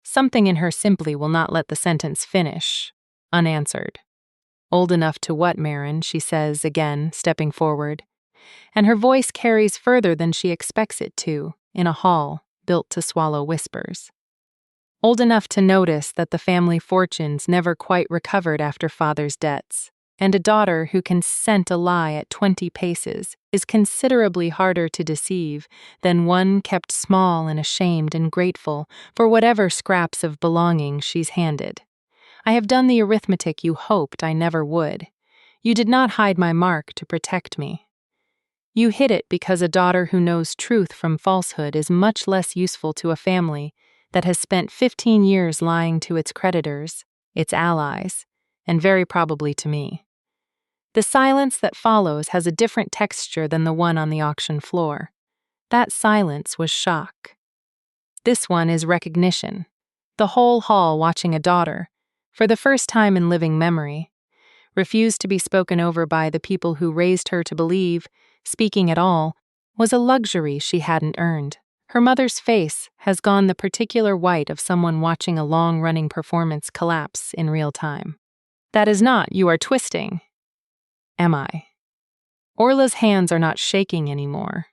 Speaker 1: Something in her simply will not let the sentence finish, unanswered. Old enough to what, Marin, she says again, stepping forward, and her voice carries further than she expects it to, in a hall built to swallow whispers. old enough to notice that the family fortunes never quite recovered after father's debts, and a daughter who can scent a lie at 20 paces is considerably harder to deceive than one kept small and ashamed and grateful for whatever scraps of belonging she's handed. I have done the arithmetic you hoped I never would. You did not hide my mark to protect me. You hid it because a daughter who knows truth from falsehood is much less useful to a family that has spent 15 years lying to its creditors, its allies, and very probably to me. The silence that follows has a different texture than the one on the auction floor. That silence was shock. This one is recognition. The whole hall watching a daughter, for the first time in living memory, refused to be spoken over by the people who raised her to believe, speaking at all, was a luxury she hadn't earned. Her mother's face has gone the particular white of someone watching a long-running performance collapse in real time. That is not, you are twisting. Am I? Orla's hands are not shaking anymore.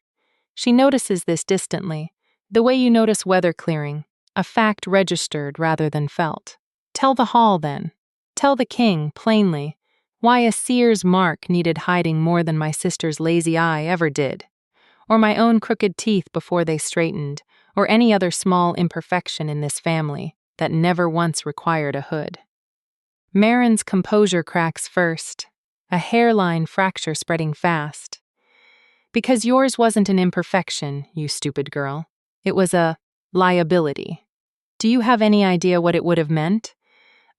Speaker 1: She notices this distantly, the way you notice weather clearing, a fact registered rather than felt. Tell the hall, then. Tell the king, plainly, why a seer's mark needed hiding more than my sister's lazy eye ever did, or my own crooked teeth before they straightened, or any other small imperfection in this family that never once required a hood. Marin's composure cracks first, a hairline fracture spreading fast. Because yours wasn't an imperfection, you stupid girl. It was a liability. Do you have any idea what it would have meant?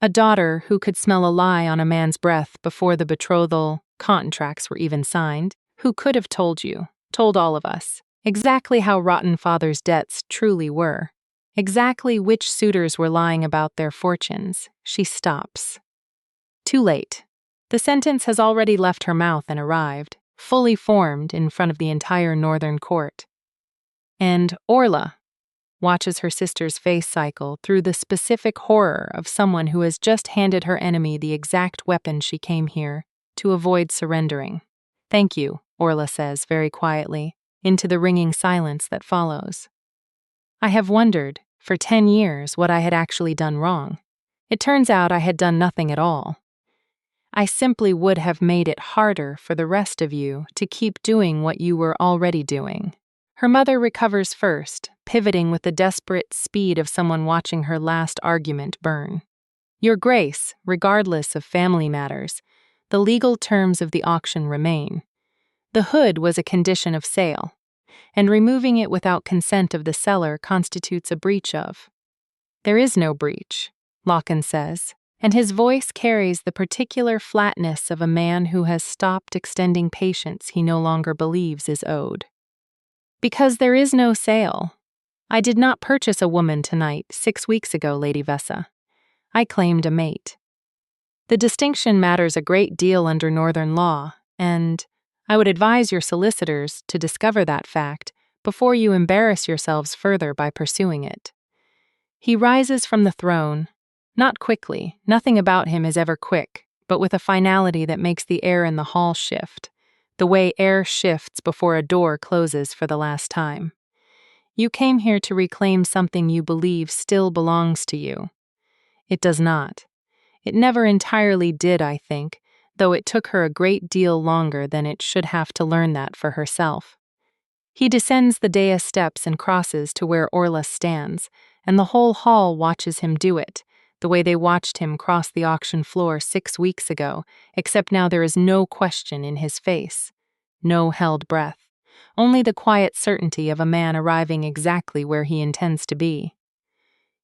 Speaker 1: A daughter who could smell a lie on a man's breath before the betrothal contracts were even signed, who could have told you, told all of us, exactly how rotten father's debts truly were, exactly which suitors were lying about their fortunes. She stops. Too late. The sentence has already left her mouth and arrived, fully formed in front of the entire northern court. And Orla watches her sister's face cycle through the specific horror of someone who has just handed her enemy the exact weapon she came here to avoid surrendering. Thank you, Orla says very quietly, into the ringing silence that follows. I have wondered, for 10 years, what I had actually done wrong. It turns out I had done nothing at all. I simply would have made it harder for the rest of you to keep doing what you were already doing. Her mother recovers first, pivoting with the desperate speed of someone watching her last argument burn. Your Grace, regardless of family matters, the legal terms of the auction remain. The hood was a condition of sale, and removing it without consent of the seller constitutes a breach of. There is no breach, Locke says, and his voice carries the particular flatness of a man who has stopped extending patience he no longer believes is owed. Because there is no sale. I did not purchase a woman tonight 6 weeks ago, Lady Vessa. I claimed a mate. The distinction matters a great deal under Northern law, and I would advise your solicitors to discover that fact before you embarrass yourselves further by pursuing it. He rises from the throne, not quickly, nothing about him is ever quick, but with a finality that makes the air in the hall shift, the way air shifts before a door closes for the last time. You came here to reclaim something you believe still belongs to you. It does not. It never entirely did, I think, though it took her a great deal longer than it should have to learn that for herself. He descends the dais steps and crosses to where Orla stands, and the whole hall watches him do it, the way they watched him cross the auction floor 6 weeks ago, except now there is no question in his face, no held breath, only the quiet certainty of a man arriving exactly where he intends to be.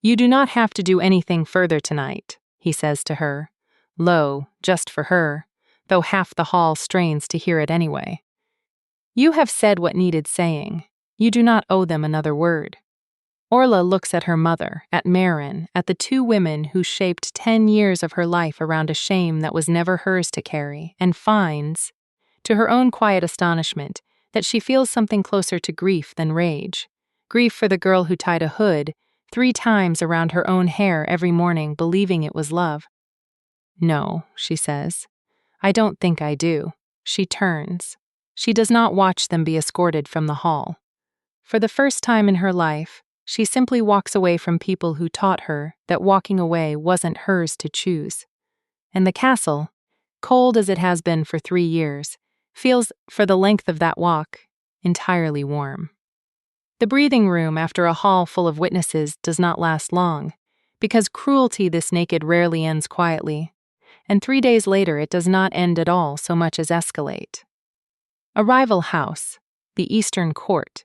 Speaker 1: You do not have to do anything further tonight, he says to her, low, just for her, though half the hall strains to hear it anyway. You have said what needed saying. You do not owe them another word. Orla looks at her mother, at Marin, at the 2 women who shaped 10 years of her life around a shame that was never hers to carry, and finds, to her own quiet astonishment, that she feels something closer to grief than rage. Grief for the girl who tied a hood 3 times around her own hair every morning, believing it was love. No, she says. I don't think I do. She turns. She does not watch them be escorted from the hall. For the first time in her life, She simply walks away from people who taught her that walking away wasn't hers to choose. And the castle, cold as it has been for 3 years, feels, for the length of that walk, entirely warm. The breathing room after a hall full of witnesses does not last long, because cruelty this naked rarely ends quietly, and 3 days later it does not end at all so much as escalate. A rival house, the Eastern Court,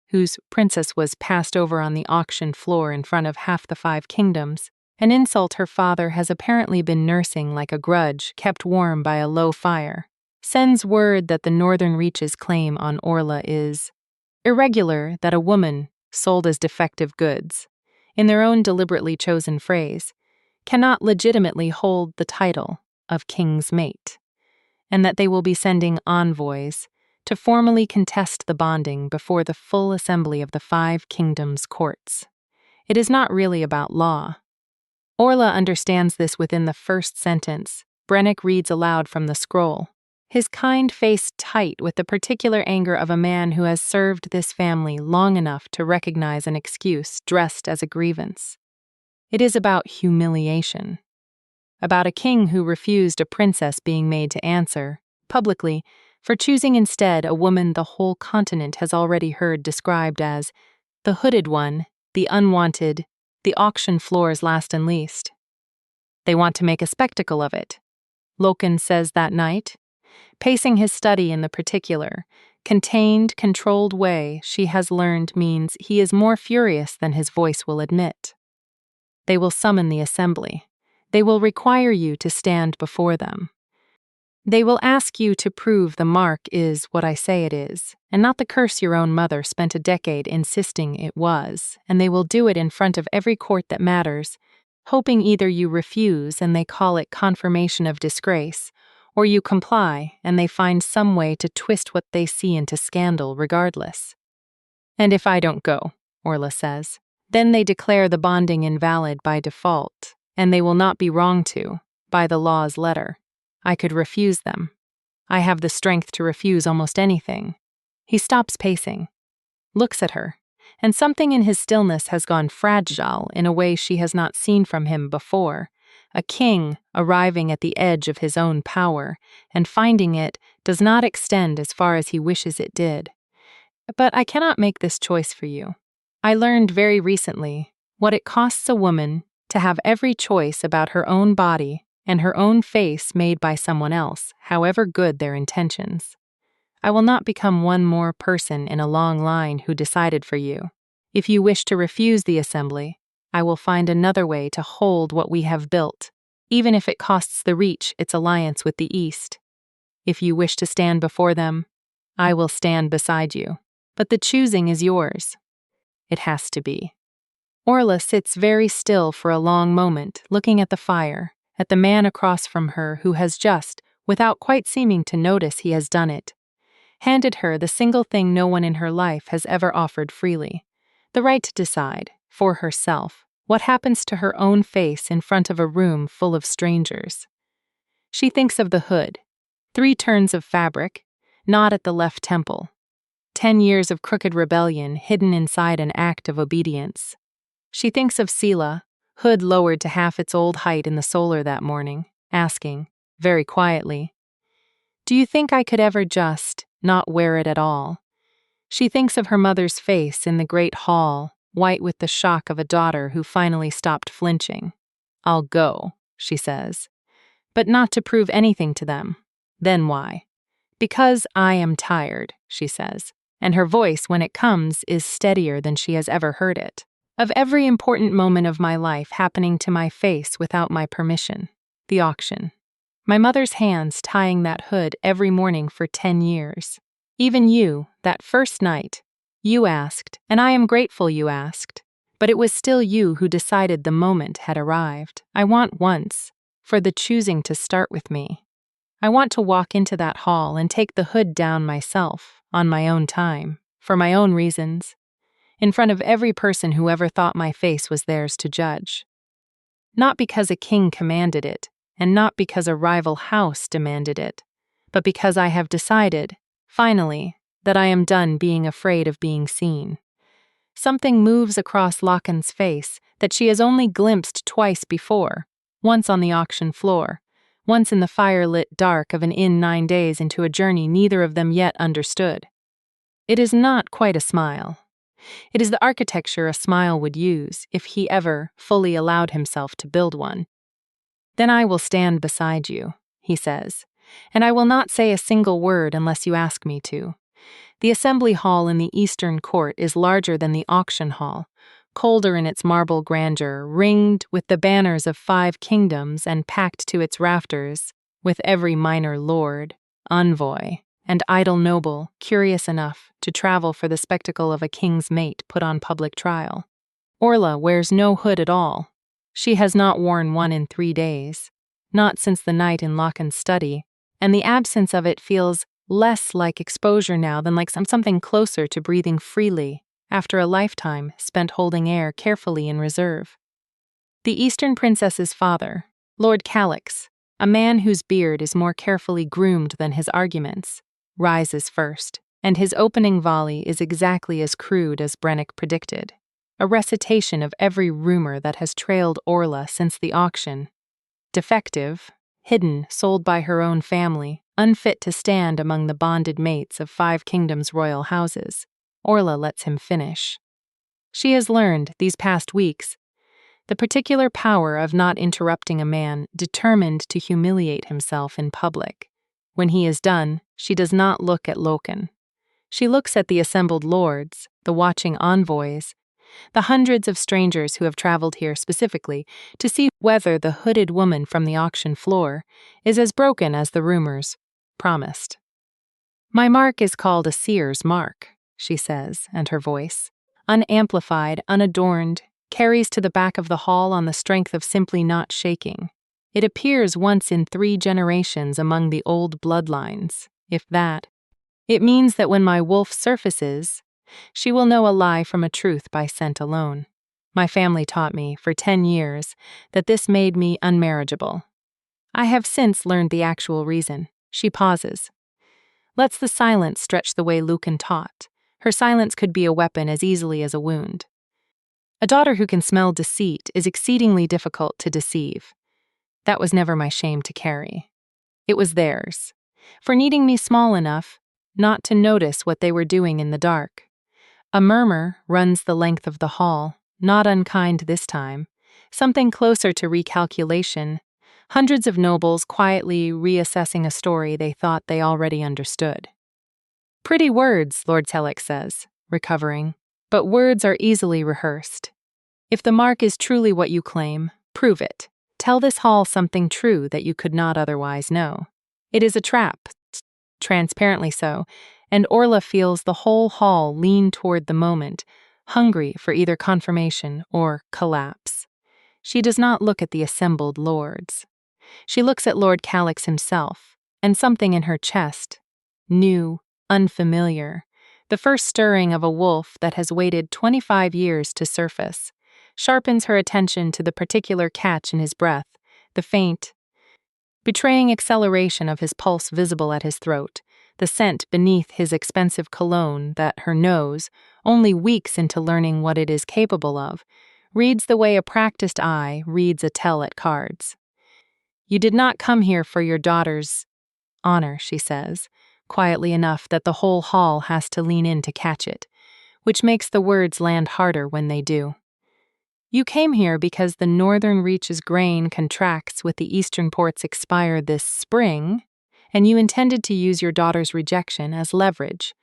Speaker 1: whose princess was passed over on the auction floor in front of half the 5 kingdoms, an insult her father has apparently been nursing like a grudge kept warm by a low fire, sends word that the northern reaches' claim on Orla is irregular, that a woman, sold as defective goods, in their own deliberately chosen phrase, cannot legitimately hold the title of king's mate, and that they will be sending envoys to formally contest the bonding before the full assembly of the 5 kingdoms' courts. It is not really about law. Orla understands this within the first sentence. Brennick reads aloud from the scroll, his kind face tight with the particular anger of a man who has served this family long enough to recognize an excuse dressed as a grievance. It is about humiliation. About a king who refused a princess being made to answer, publicly, for choosing instead a woman the whole continent has already heard described as the hooded one, the unwanted, the auction floor's last and least. They want to make a spectacle of it, Loken says that night, pacing his study in the particular, contained, controlled way she has learned means he is more furious than his voice will admit. They will summon the assembly. They will require you to stand before them. They will ask you to prove the mark is what I say it is, and not the curse your own mother spent a decade insisting it was, and they will do it in front of every court that matters, hoping either you refuse and they call it confirmation of disgrace, or you comply and they find some way to twist what they see into scandal regardless. And if I don't go, Orla says, then they declare the bonding invalid by default, and they will not be wrong to, by the law's letter. I could refuse them. I have the strength to refuse almost anything. He stops pacing, looks at her, and something in his stillness has gone fragile in a way she has not seen from him before. A king arriving at the edge of his own power, and finding it does not extend as far as he wishes it did. But I cannot make this choice for you. I learned very recently what it costs a woman to have every choice about her own body and her own face made by someone else, however good their intentions. I will not become one more person in a long line who decided for you. If you wish to refuse the assembly, I will find another way to hold what we have built, even if it costs the Reach its alliance with the East. If you wish to stand before them, I will stand beside you. But the choosing is yours. It has to be. Orla sits very still for a long moment, looking at the fire, at the man across from her who has just, without quite seeming to notice he has done it, handed her the single thing no one in her life has ever offered freely, the right to decide, for herself, what happens to her own face in front of a room full of strangers. She thinks of the hood, 3 turns of fabric, not at the left temple, 10 years of crooked rebellion hidden inside an act of obedience. She thinks of Sela, hood lowered to half its old height in the solar that morning, asking, very quietly, "Do you think I could ever just not wear it at all?" She thinks of her mother's face in the great hall, white with the shock of a daughter who finally stopped flinching. "I'll go," she says, "but not to prove anything to them. Then why? Because I am tired," she says, and her voice, when it comes, is steadier than she has ever heard it. "Of every important moment of my life happening to my face without my permission. The auction. My mother's hands tying that hood every morning for 10 years. Even you, that first night, you asked, and I am grateful you asked, but it was still you who decided the moment had arrived. I want once, for the choosing to start with me. I want to walk into that hall and take the hood down myself, on my own time, for my own reasons, in front of every person who ever thought my face was theirs to judge. Not because a king commanded it, and not because a rival house demanded it, but because I have decided, finally, that I am done being afraid of being seen. Something moves across Lochan's face that she has only glimpsed twice before, once on the auction floor, once in the fire-lit dark of an inn 9 days into a journey neither of them yet understood. It is not quite a smile. It is the architecture a smile would use if he ever fully allowed himself to build one. "Then I will stand beside you," he says, "and I will not say a single word unless you ask me to." The assembly hall in the eastern court is larger than the auction hall, colder in its marble grandeur, ringed with the banners of 5 kingdoms and packed to its rafters with every minor lord, envoy, and idle noble curious enough to travel for the spectacle of a king's mate put on public trial. Orla wears no hood at all. She has not worn one in 3 days, not since the night in Lochan's study, and the absence of it feels less like exposure now than like something closer to breathing freely after a lifetime spent holding air carefully in reserve. The Eastern Princess's father, Lord Calix, a man whose beard is more carefully groomed than his arguments, rises first, and his opening volley is exactly as crude as Brennick predicted, a recitation of every rumor that has trailed Orla since the auction. Defective, hidden, sold by her own family, unfit to stand among the bonded mates of 5 kingdoms' royal houses, Orla lets him finish. She has learned, these past weeks, the particular power of not interrupting a man determined to humiliate himself in public. When he is done, she does not look at Lochan. She looks at the assembled lords, the watching envoys, the hundreds of strangers who have traveled here specifically to see whether the hooded woman from the auction floor is as broken as the rumors promised. "My mark is called a seer's mark," she says, and her voice, unamplified, unadorned, carries to the back of the hall on the strength of simply not shaking. It appears once in 3 generations among the old bloodlines, if that. It means that when my wolf surfaces, she will know a lie from a truth by scent alone. My family taught me, for 10 years, that this made me unmarriageable. I have since learned the actual reason. She pauses. Lets the silence stretch the way Lucan taught. Her silence could be a weapon as easily as a wound. A daughter who can smell deceit is exceedingly difficult to deceive. That was never my shame to carry. It was theirs, for needing me small enough not to notice what they were doing in the dark. A murmur runs the length of the hall, not unkind this time, something closer to recalculation, hundreds of nobles quietly reassessing a story they thought they already understood. "Pretty words," Lord Telek says, recovering, "but words are easily rehearsed. If the mark is truly what you claim, prove it. Tell this hall something true that you could not otherwise know. It is a trap, transparently so, and Orla feels the whole hall lean toward the moment, hungry for either confirmation or collapse. She does not look at the assembled lords. She looks at Lord Calix himself, and something in her chest, new, unfamiliar, the first stirring of a wolf that has waited 25 years to surface, sharpens her attention to the particular catch in his breath, the faint, betraying acceleration of his pulse visible at his throat, the scent beneath his expensive cologne that her nose, only weeks into learning what it is capable of, reads the way a practiced eye reads a tell at cards. "You did not come here for your daughter's honor," she says, quietly enough that the whole hall has to lean in to catch it, which makes the words land harder when they do. "You came here because the Northern Reach's grain contracts with the Eastern ports expire this spring, and you intended to use your daughter's rejection as leverage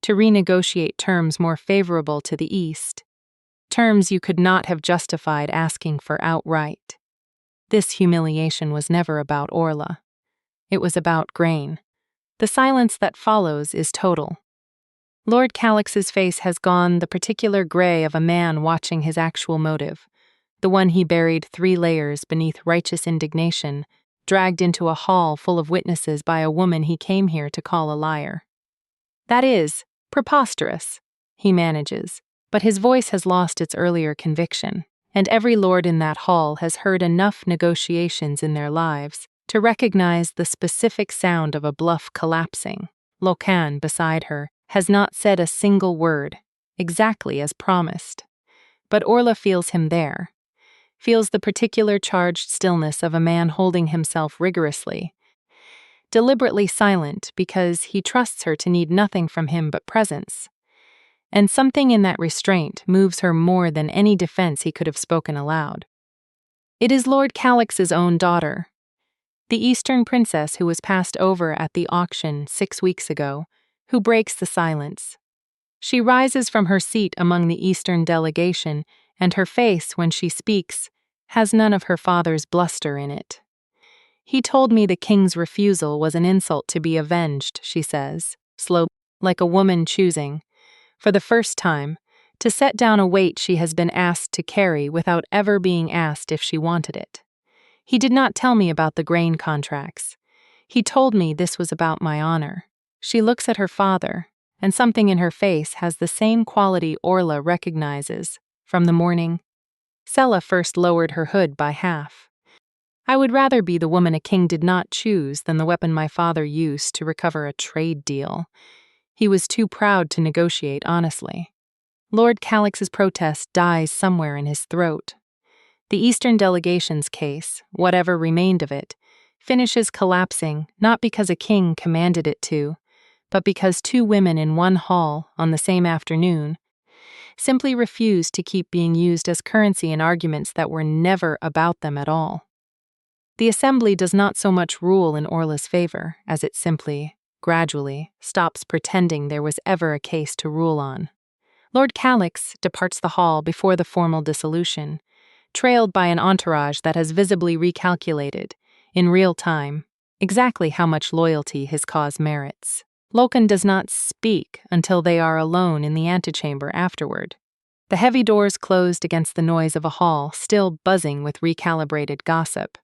Speaker 1: to renegotiate terms more favorable to the East, terms you could not have justified asking for outright. This humiliation was never about Orla. It was about grain. The silence that follows is total. Lord Calix's face has gone the particular gray of a man watching his actual motive, the one he buried 3 layers beneath righteous indignation, dragged into a hall full of witnesses by a woman he came here to call a liar. "That is preposterous," he manages, but his voice has lost its earlier conviction, and every lord in that hall has heard enough negotiations in their lives to recognize the specific sound of a bluff collapsing. Lochan, beside her, has not said a single word. exactly as promised. But Orla feels him there, feels the particular charged stillness of a man holding himself rigorously, deliberately silent because he trusts her to need nothing from him but presence. And something in that restraint moves her more than any defense he could have spoken aloud. It is Lord Calix's own daughter, the Eastern princess who was passed over at the auction 6 weeks ago, who breaks the silence. She rises from her seat among the Eastern delegation, and her face, when she speaks, has none of her father's bluster in it. He told me the king's refusal was an insult to be avenged, she says, slow, like a woman choosing, for the first time, to set down a weight she has been asked to carry without ever being asked if she wanted it. He did not tell me about the grain contracts. He told me this was about my honor. She looks at her father, and something in her face has the same quality Orla recognizes from the morning Sella first lowered her hood by half. I would rather be the woman a king did not choose than the weapon my father used to recover a trade deal. He was too proud to negotiate honestly. Lord Calix's protest dies somewhere in his throat. The Eastern delegation's case, whatever remained of it, finishes collapsing not because a king commanded it to, but because 2 women in one hall on the same afternoon simply refused to keep being used as currency in arguments that were never about them at all. The assembly does not so much rule in Orla's favor as it simply, gradually, stops pretending there was ever a case to rule on. Lord Calix departs the hall before the formal dissolution, trailed by an entourage that has visibly recalculated, in real time, exactly how much loyalty his cause merits. Loken does not speak until they are alone in the antechamber afterward. The heavy doors closed against the noise of a hall still buzzing with recalibrated gossip.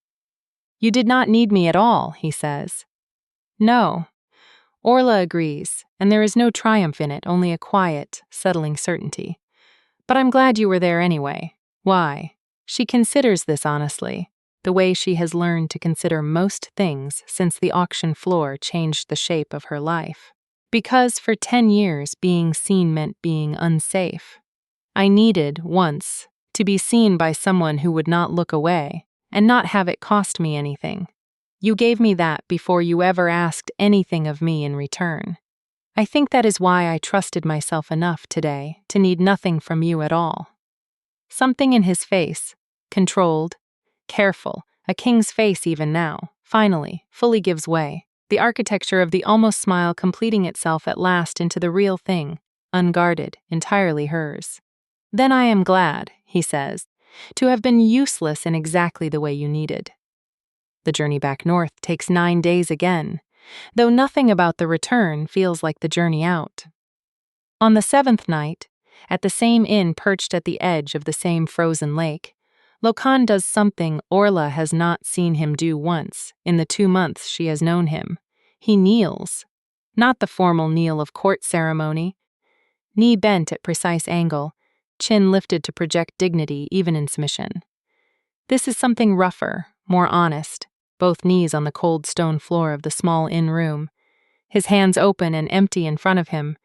Speaker 1: "You did not need me at all," he says. "No." Orla agrees, and there is no triumph in it, only a quiet, settling certainty. "But I'm glad you were there anyway." Why? She considers this honestly, the way she has learned to consider most things since the auction floor changed the shape of her life. Because for 10 years being seen meant being unsafe. I needed, once, to be seen by someone who would not look away, and not have it cost me anything. You gave me that before you ever asked anything of me in return. I think that is why I trusted myself enough today to need nothing from you at all. Something in his face, controlled, careful, a king's face even now, finally, fully gives way, the architecture of the almost smile completing itself at last into the real thing, unguarded, entirely hers. "Then I am glad," he says, "to have been useless in exactly the way you needed." The journey back north takes 9 days again, though nothing about the return feels like the journey out. On the 7th night, at the same inn perched at the edge of the same frozen lake, Lokan does something Orla has not seen him do once in the 2 months she has known him. He kneels. Not the formal kneel of court ceremony. Knee bent at precise angle, chin lifted to project dignity even in submission. This is something rougher, more honest, both knees on the cold stone floor of the small inn room, his hands open and empty in front of him,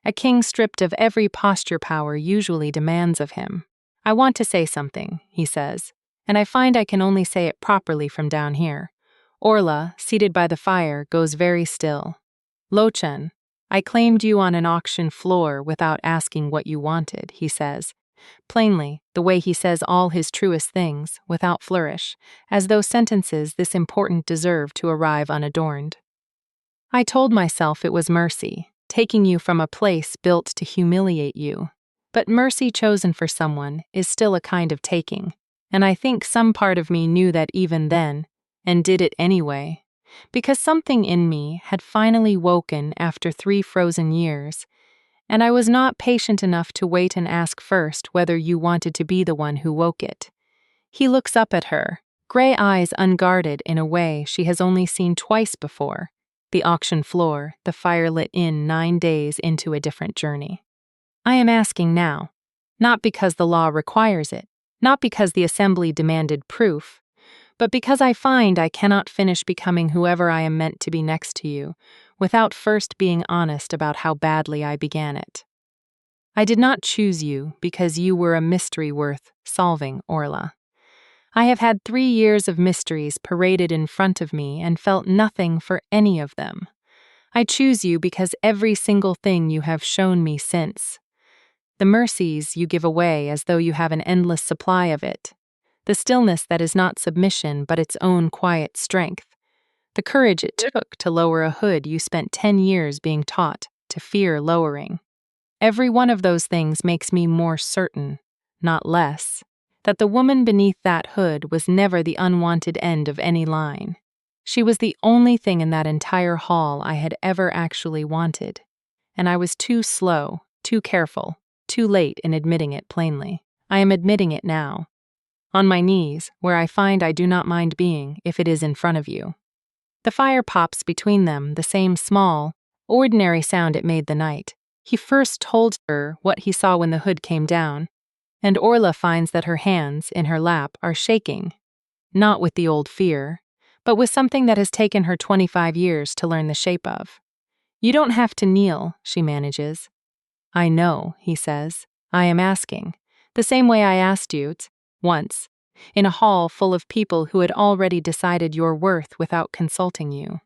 Speaker 1: a king stripped of every posture power usually demands of him. "I want to say something," he says, "and I find I can only say it properly from down here." Orla, seated by the fire, goes very still. "Lochen, I claimed you on an auction floor without asking what you wanted," he says, plainly, the way he says all his truest things, without flourish, as though sentences this important deserve to arrive unadorned. "I told myself it was mercy, taking you from a place built to humiliate you. But mercy chosen for someone is still a kind of taking, and I think some part of me knew that even then, and did it anyway, because something in me had finally woken after 3 frozen years, and I was not patient enough to wait and ask first whether you wanted to be the one who woke it." He looks up at her, gray eyes unguarded in a way she has only seen twice before. The auction floor, the fire-lit inn 9 days into a different journey. "I am asking now, not because the law requires it, not because the assembly demanded proof, but because I find I cannot finish becoming whoever I am meant to be next to you, without first being honest about how badly I began it." I did not choose you because you were a mystery worth solving, Orla. I have had 3 years of mysteries paraded in front of me and felt nothing for any of them. I choose you because every single thing you have shown me since. The mercies you give away as though you have an endless supply of it. The stillness that is not submission but its own quiet strength. The courage it took to lower a hood you spent 10 years being taught to fear lowering. Every one of those things makes me more certain, not less, that the woman beneath that hood was never the unwanted end of any line. She was the only thing in that entire hall I had ever actually wanted, and I was too slow, too careful, too late in admitting it plainly. I am admitting it now. On my knees, where I find I do not mind being if it is in front of you. The fire pops between them, the same small, ordinary sound it made the night. He first told her what he saw when the hood came down, and Orla finds that her hands, in her lap, are shaking, not with the old fear, but with something that has taken her 25 years to learn the shape of. You don't have to kneel, she manages. I know, he says. I am asking. The same way I asked you, once, in a hall full of people who had already decided your worth without consulting you.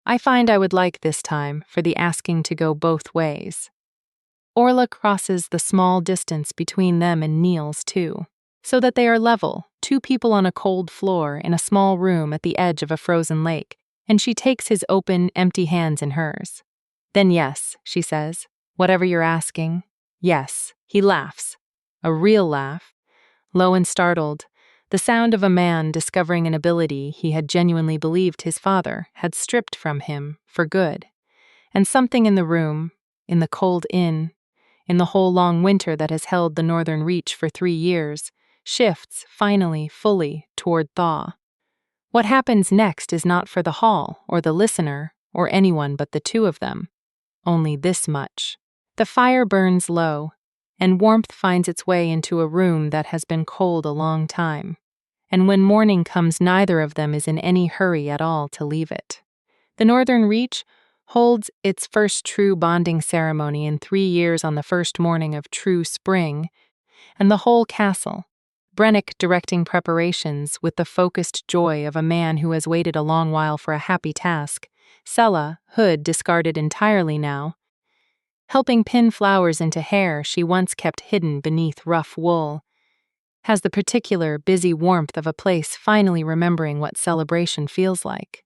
Speaker 1: I find I would like this time for the asking to go both ways. Orla crosses the small distance between them and kneels too, so that they are level, 2 people on a cold floor in a small room at the edge of a frozen lake, and she takes his open, empty hands in hers. Then yes, she says, whatever you're asking, yes. He laughs. A real laugh. Low and startled, the sound of a man discovering an ability he had genuinely believed his father had stripped from him for good. And something in the room, in the cold inn, in the whole long winter that has held the northern reach for 3 years, shifts, finally, fully, toward thaw. What happens next is not for the hall, or the listener, or anyone but the 2 of them. Only this much. The fire burns low, and warmth finds its way into a room that has been cold a long time. And when morning comes, neither of them is in any hurry at all to leave it. The Northern Reach holds its first true bonding ceremony in 3 years on the first morning of true spring, and the whole castle, Brennick directing preparations with the focused joy of a man who has waited a long while for a happy task, Sella, hood discarded entirely now, helping pin flowers into hair she once kept hidden beneath rough wool, has the particular busy warmth of a place finally remembering what celebration feels like.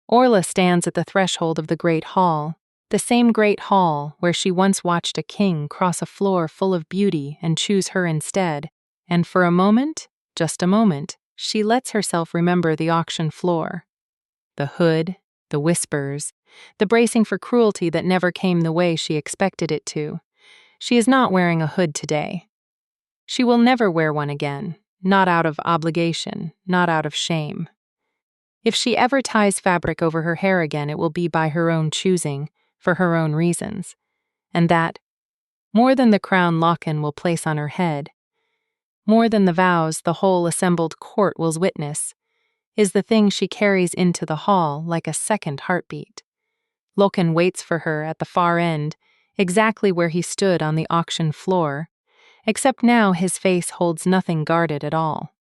Speaker 1: Orla stands at the threshold of the great hall, the same great hall where she once watched a king cross a floor full of beauty and choose her instead, and for a moment, just a moment, she lets herself remember the auction floor. The hood, the whispers, the bracing for cruelty that never came the way she expected it to. She is not wearing a hood today. She will never wear one again, not out of obligation, not out of shame. If she ever ties fabric over her hair again, it will be by her own choosing, for her own reasons. And that, more than the crown Locken will place on her head, more than the vows the whole assembled court will witness, is the thing she carries into the hall like a second heartbeat. Locken waits for her at the far end, exactly where he stood on the auction floor, except now his face holds nothing guarded at all.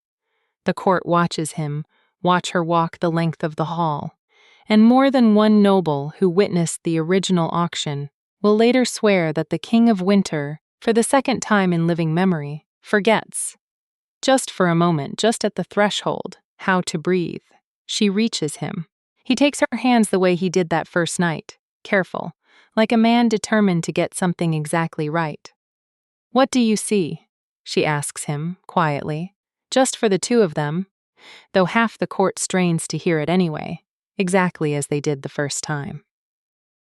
Speaker 1: The court watches him, watch her walk the length of the hall, and more than one noble who witnessed the original auction will later swear that the King of Winter, for the second time in living memory, forgets. Just for a moment, just at the threshold, how to breathe. She reaches him. He takes her hands the way he did that first night, careful, like a man determined to get something exactly right. What do you see? She asks him, quietly, just for the 2 of them, though half the court strains to hear it anyway, exactly as they did the first time.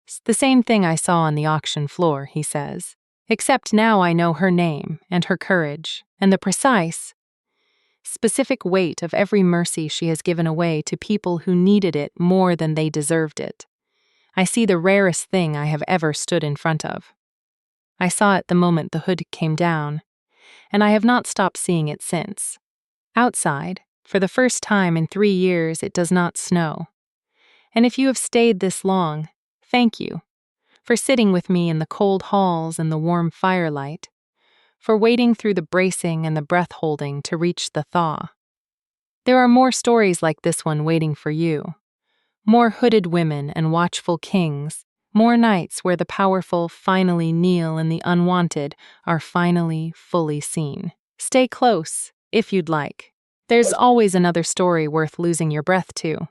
Speaker 1: It's the same thing I saw on the auction floor, he says, except now I know her name and her courage and the precise, specific weight of every mercy she has given away to people who needed it more than they deserved it. I see the rarest thing I have ever stood in front of. I saw it the moment the hood came down, and I have not stopped seeing it since. Outside, for the first time in 3 years, it does not snow. And if you have stayed this long, thank you. for sitting with me in the cold halls and the warm firelight, for waiting through the bracing and the breath holding to reach the thaw. There are more stories like this one waiting for you. More hooded women and watchful kings, more nights where the powerful finally kneel and the unwanted are finally fully seen. Stay close, if you'd like. There's always another story worth losing your breath to.